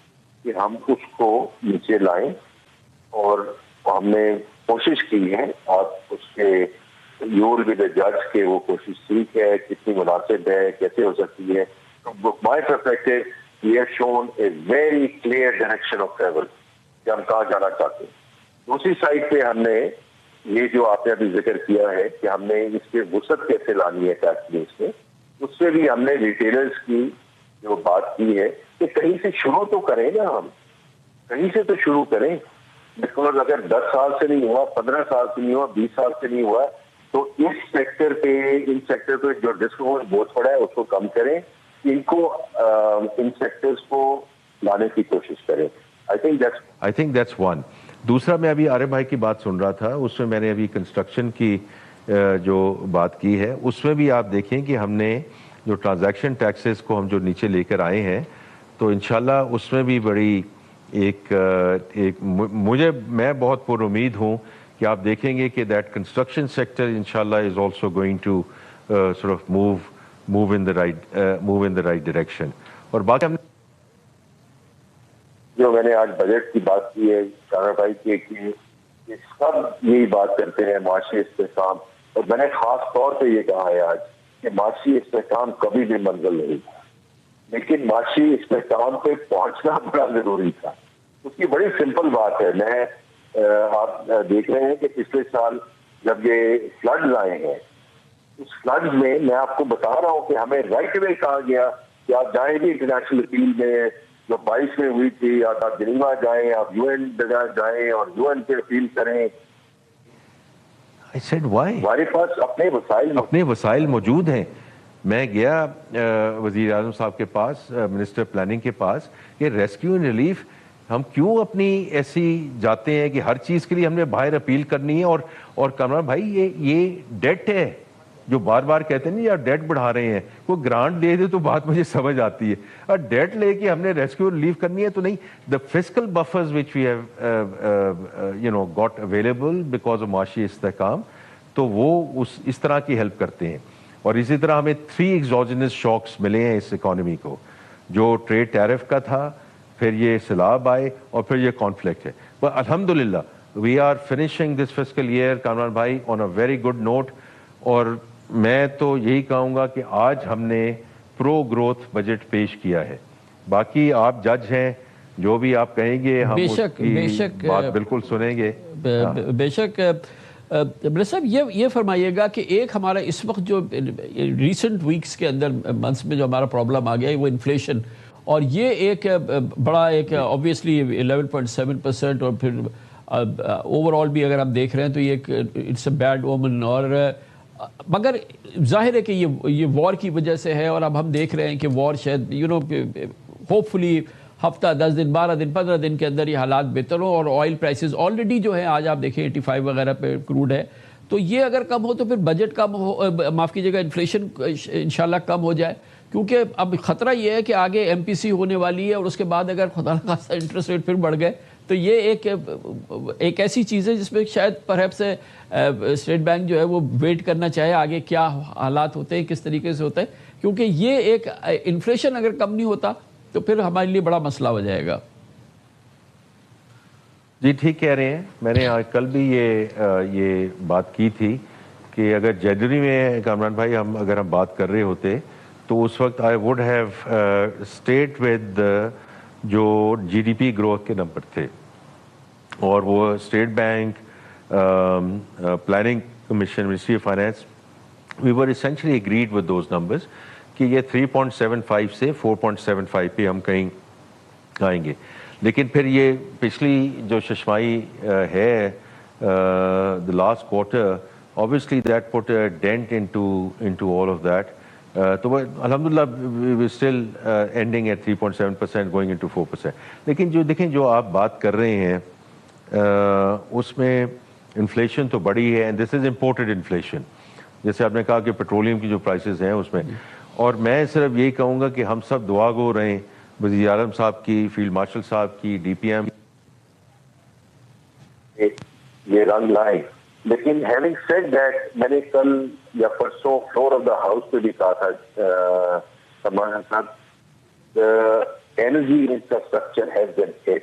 کہ ہم اس کو نیچے لائیں، اور ہم نے کوشش کی ہے. آپ اس کے یو ول بی دا جج کہ وہ کوشش ٹھیک ہے، کتنی مناسب ہے، کیسے ہو سکتی ہے. My perspective we have shown a very clear direction of travel کہ ہم کہاں جانا چاہتے ہیں. دوسری سائڈ پہ ہم نے یہ جو آپ نے ابھی ذکر کیا ہے کہ ہم نے اس پہ وسعت کیسے لانی ہے ٹیکس بیس میں، اس سے بھی ہم نے ریٹیلرز کی جو بات کی ہے کہ کہیں سے شروع تو کریں نا، ہم کہیں سے تو شروع کریں. بیکاز اگر 10 سال سے نہیں ہوا، 15 سال سے نہیں ہوا، 20 سال سے نہیں ہوا، تو اس سیکٹر پہ ان سیکٹر پہ جو ڈسکاؤنٹ بہت پڑا ہے اس کو کم کریں، ان سیکٹرز کو لانے کی کوشش کریں. I think that's one. دوسرا میں ابھی عارف بھائی کی بات سن رہا تھا، اس میں نے ابھی کنسٹرکشن کی جو بات کی ہے اس میں بھی آپ دیکھیں کہ ہم نے جو ٹرانزیکشن ٹیکسز کو ہم جو نیچے لے کر آئے ہیں تو انشاءاللہ اس میں بھی بڑی ایک میں بہت پر امید ہوں کہ آپ دیکھیں گے کہ دیٹ کنسٹرکشن سیکٹر انشاءاللہ is also going to sort of move in the right direction. اور باقی ہم جو میں نے آج بجٹ کی بات کی ہے کامران بھائی کہ سب یہی بات کرتے ہیں معاشی استحکام، اور میں نے خاص طور پہ یہ کہا ہے آج کہ معاشی استحکام کبھی بھی منزل نہیں تھا، لیکن معاشی استحکام پہ پہنچنا بڑا ضروری تھا. اس کی بڑی سمپل بات ہے. آپ دیکھ رہے ہیں کہ پچھلے سال جب یہ فلڈز آئے ہیں، اس فلڈز میں آپ کو بتا رہا ہوں کہ ہمیں رائٹ وے کہا گیا کہ آپ جائیں بھی انٹرنیشنل اپیل میں جو 22 میں ہوئی تھی، آپ جنیوا جائیں، آپ یو این جائیں اور یو این پہ اپیل کریں. I said why؟ ہمارے پاس اپنے وسائل موجود ہیں. میں گیا وزیر اعظم صاحب کے پاس، منسٹر پلاننگ کے پاس، کہ ریسکیو اینڈ ریلیف ہم کیوں اپنی ایسی جاتے ہیں کہ ہر چیز کے لیے ہم نے باہر اپیل کرنی ہے. اور کامران بھائی یہ ڈیٹ ہے جو بار بار کہتے ہیں نا یار ڈیٹ بڑھا رہے ہیں، کوئی گرانٹ دے دے تو بات مجھے سمجھ آتی ہے، اور ڈیٹ لے کے ہم نے ریسکیو ریلیف کرنی ہے تو نہیں. The fiscal buffers which we have got available because of معاشی استحکام، تو وہ اس طرح کی ہیلپ کرتے ہیں. اور اسی طرح ہمیں 3 ایگزوجنس شاکس ملے ہیں اس اکانومی کو، جو ٹریڈ ٹیرف کا تھا، پھر یہ سیلاب آئے، اور پھر یہ کانفلکٹ ہے. پر الحمدللہ we are finishing this fiscal year Kamran بھائی on a very good note. اور میں تو یہی کہوں گا کہ آج ہم نے پرو گروتھ بجٹ پیش کیا ہے. باقی آپ جج ہیں، جو بھی آپ کہیں گے ہم اس کی بات بالکل سنیں گے. بے شک. بلے صاحب یہ فرمائیے گا کہ ایک ہمارا اس وقت جو ریسنٹ ویکس کے اندر منتھس میں جو ہمارا پرابلم آ گیا ہے وہ انفلیشن، اور یہ ایک بڑا ایک آبویسلی 11.7%، اور پھر اوور آل بھی اگر آپ دیکھ رہے ہیں تو یہ ایک اٹس اے بیڈ اومن. اور مگر ظاہر ہے کہ یہ وار کی وجہ سے ہے، اور اب ہم دیکھ رہے ہیں کہ وار شاید ہوپ فلی ہفتہ 10 دن 12 دن 15 دن کے اندر یہ حالات بہتر ہوں. اور آئل پرائسز آلریڈی جو ہے آج آپ دیکھیں 85 وغیرہ پہ کروڈ ہے، تو یہ اگر کم ہو تو پھر بجٹ کم ہو، معاف کیجیے گا، انفلیشن انشاءاللہ کم ہو جائے. کیونکہ اب خطرہ یہ ہے کہ آگے ایم پی سی ہونے والی ہے، اور اس کے بعد اگر خدا نخواستہ انٹرسٹ ریٹ پھر بڑھ گئے تو یہ ایک ایسی چیز ہے جس میں شاید پرہیپس اسٹیٹ بینک جو ہے وہ ویٹ کرنا چاہے آگے کیا حالات ہوتے ہیں، کس طریقے سے ہوتے ہیں. کیونکہ یہ ایک انفلیشن اگر کم نہیں ہوتا تو پھر ہمارے لیے بڑا مسئلہ ہو جائے گا. جی ٹھیک کہہ رہے ہیں. میں نے آج کل بھی یہ بات کی تھی کہ اگر جنوری میں کامران بھائی اگر ہم بات کر رہے ہوتے تو اس وقت I would have stayed with جو جی ڈی پی گروتھ کے نمبر تھے، اور وہ State Bank, Planning Commission, Ministry of Finance, we were essentially agreed with those numbers کہ یہ 3.75 سے 4.75 پہ ہم کہیں آئیں گے. لیکن پھر یہ پچھلی جو ششمائی ہے the last quarter, obviously that put a dent into all of that. تو الحمدللہ we still ending at 3.7% going into 4%. لیکن جو دیکھیں جو آپ بات کر رہے ہیں اس میں انفلیشن تو بڑی ہے، and this is imported inflation. جیسے آپ نے کہا کہ پیٹرولیم کی جو پرائسز ہیں اس میں، اور میں صرف یہی کہوں گا کہ ہم سب دعا گو رہیں وزیر اعظم صاحب کی، فیلڈ مارشل صاحب کی، ڈی پی ایم یہ رنگ لائیں. لیکن ہیونگ سیڈ دیٹ، میں نے کل یا پرسوں فلور آف دا ہاؤس پہ بھی کہا تھا سلمان صاحب، energy infrastructure has been hit.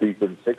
3.6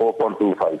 4.25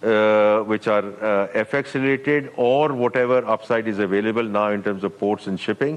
which are FX related or whatever upside is available now in terms of ports and shipping,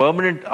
permanent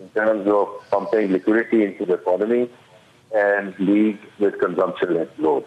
in terms of pumping liquidity into the economy and lead with consumption-led growth.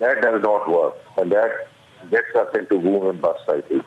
That does not work and that gets us into boom and bust cycles.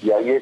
CIA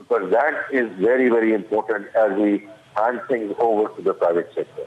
because that is very very important as we hand things over to the private sector.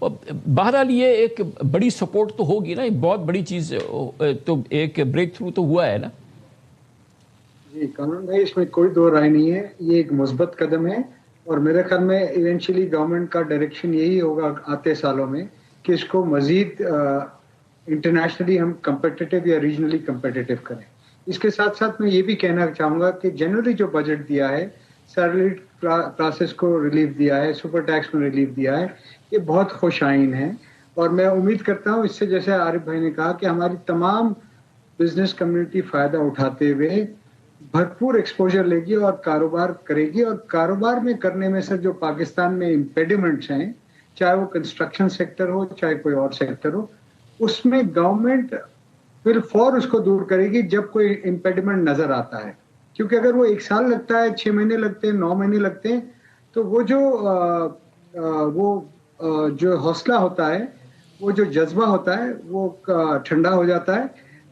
بہرحال یہ ایک بڑی support تو ہوگی نا، ایک بہت بڑی چیز تو ایک بریک تھرو تو ہوا ہے نا؟ جی کامران بھائی، اس میں کوئی دو رائے نہیں ہے، یہ ایک مثبت قدم ہے، اور میرے خیال میں ایونچولی گورنمنٹ کا ڈائریکشن یہی ہوگا آتے سالوں میں کہ اس کو مزید انٹرنیشنلی ہم کمپٹیٹیو یا ریجنلی کمپٹیٹیو کریں۔ اس کے ساتھ ساتھ میں یہ بھی کہنا چاہوں گا کہ جنرلی جو بجٹ دیا ہے، سیلری کلاسز کو ریلیف دیا ہے، سپر ٹیکس میں ریلیف دیا ہے، یہ بہت خوش آئین ہے، اور میں امید کرتا ہوں اس سے، جیسے عارف بھائی نے کہا، کہ ہماری تمام بزنس کمیونٹی فائدہ اٹھاتے ہوئے بھرپور ایکسپوجر لے گی اور کاروبار کرے گی، اور کاروبار میں کرنے میں سے جو پاکستان میں امپیڈیمنٹس ہیں، چاہے وہ کنسٹرکشن سیکٹر ہو، چاہے کوئی اور سیکٹر ہو، اس میں گورنمنٹ پھر فور اس کو دور کرے گی جب کوئی امپیڈیمنٹ نظر آتا ہے، کیونکہ اگر وہ 1 سال لگتا ہے، 6 مہینے لگتے ہیں، 9 مہینے لگتے ہیں، تو وہ جو حوصلہ ہوتا ہے، وہ جو جذبہ ہوتا ہے، وہ ٹھنڈا ہو جاتا ہے۔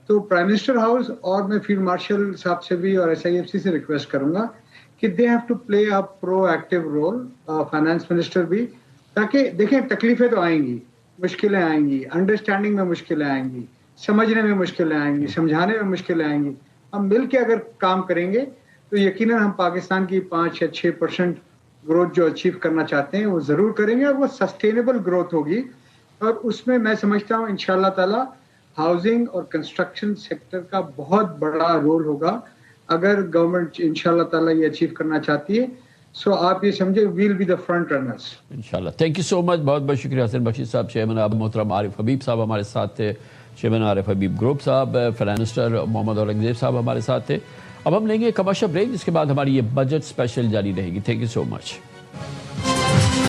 تو پرائم منسٹر ہاؤس اور میں فیلڈ مارشل صاحب سے بھی اور SIFC سے ریکویسٹ کروں گا کہ they have to play a proactive role, finance minister بھی، تاکہ دیکھیں تکلیفیں تو آئیں گی، مشکلیں آئیں گی، انڈرسٹینڈنگ میں مشکلیں آئیں گی، سمجھنے میں مشکلیں آئیں گی، سمجھانے میں مشکلیں آئیں گی۔ ہم مل کے اگر کام کریں گے تو یقیناً ہم پاکستان کی 5 یا 6% گروتھ جو اچیو کرنا چاہتے ہیں وہ ضرور کریں گے، اور وہ سسٹینیبل گروتھ ہوگی، اور اس میں سمجھتا ہوں انشاءاللہ تعالی ہاؤسنگ اور کنسٹرکشن سیکٹر کا بہت بڑا رول ہوگا اگر گورنمنٹ انشاءاللہ تعالی یہ اچیو کرنا چاہتی ہے۔ سو آپ یہ سمجھے we'll be the front runners انشاءاللہ۔ تھینک یو سو مچ، بہت بہت شکریہ حسن بخشی صاحب، چیئرمین محترم عارف حبیب صاحب ہمارے ساتھ تھے، چیئرمین عارف حبیب گروپ صاحب، فائنانس منسٹر محمد اورنگزیب صاحب ہمارے ساتھ تھے۔ اب ہم لیں گے کمرشل بریک، جس کے بعد ہماری یہ بجٹ اسپیشل جاری رہے گی۔ Thank you so much.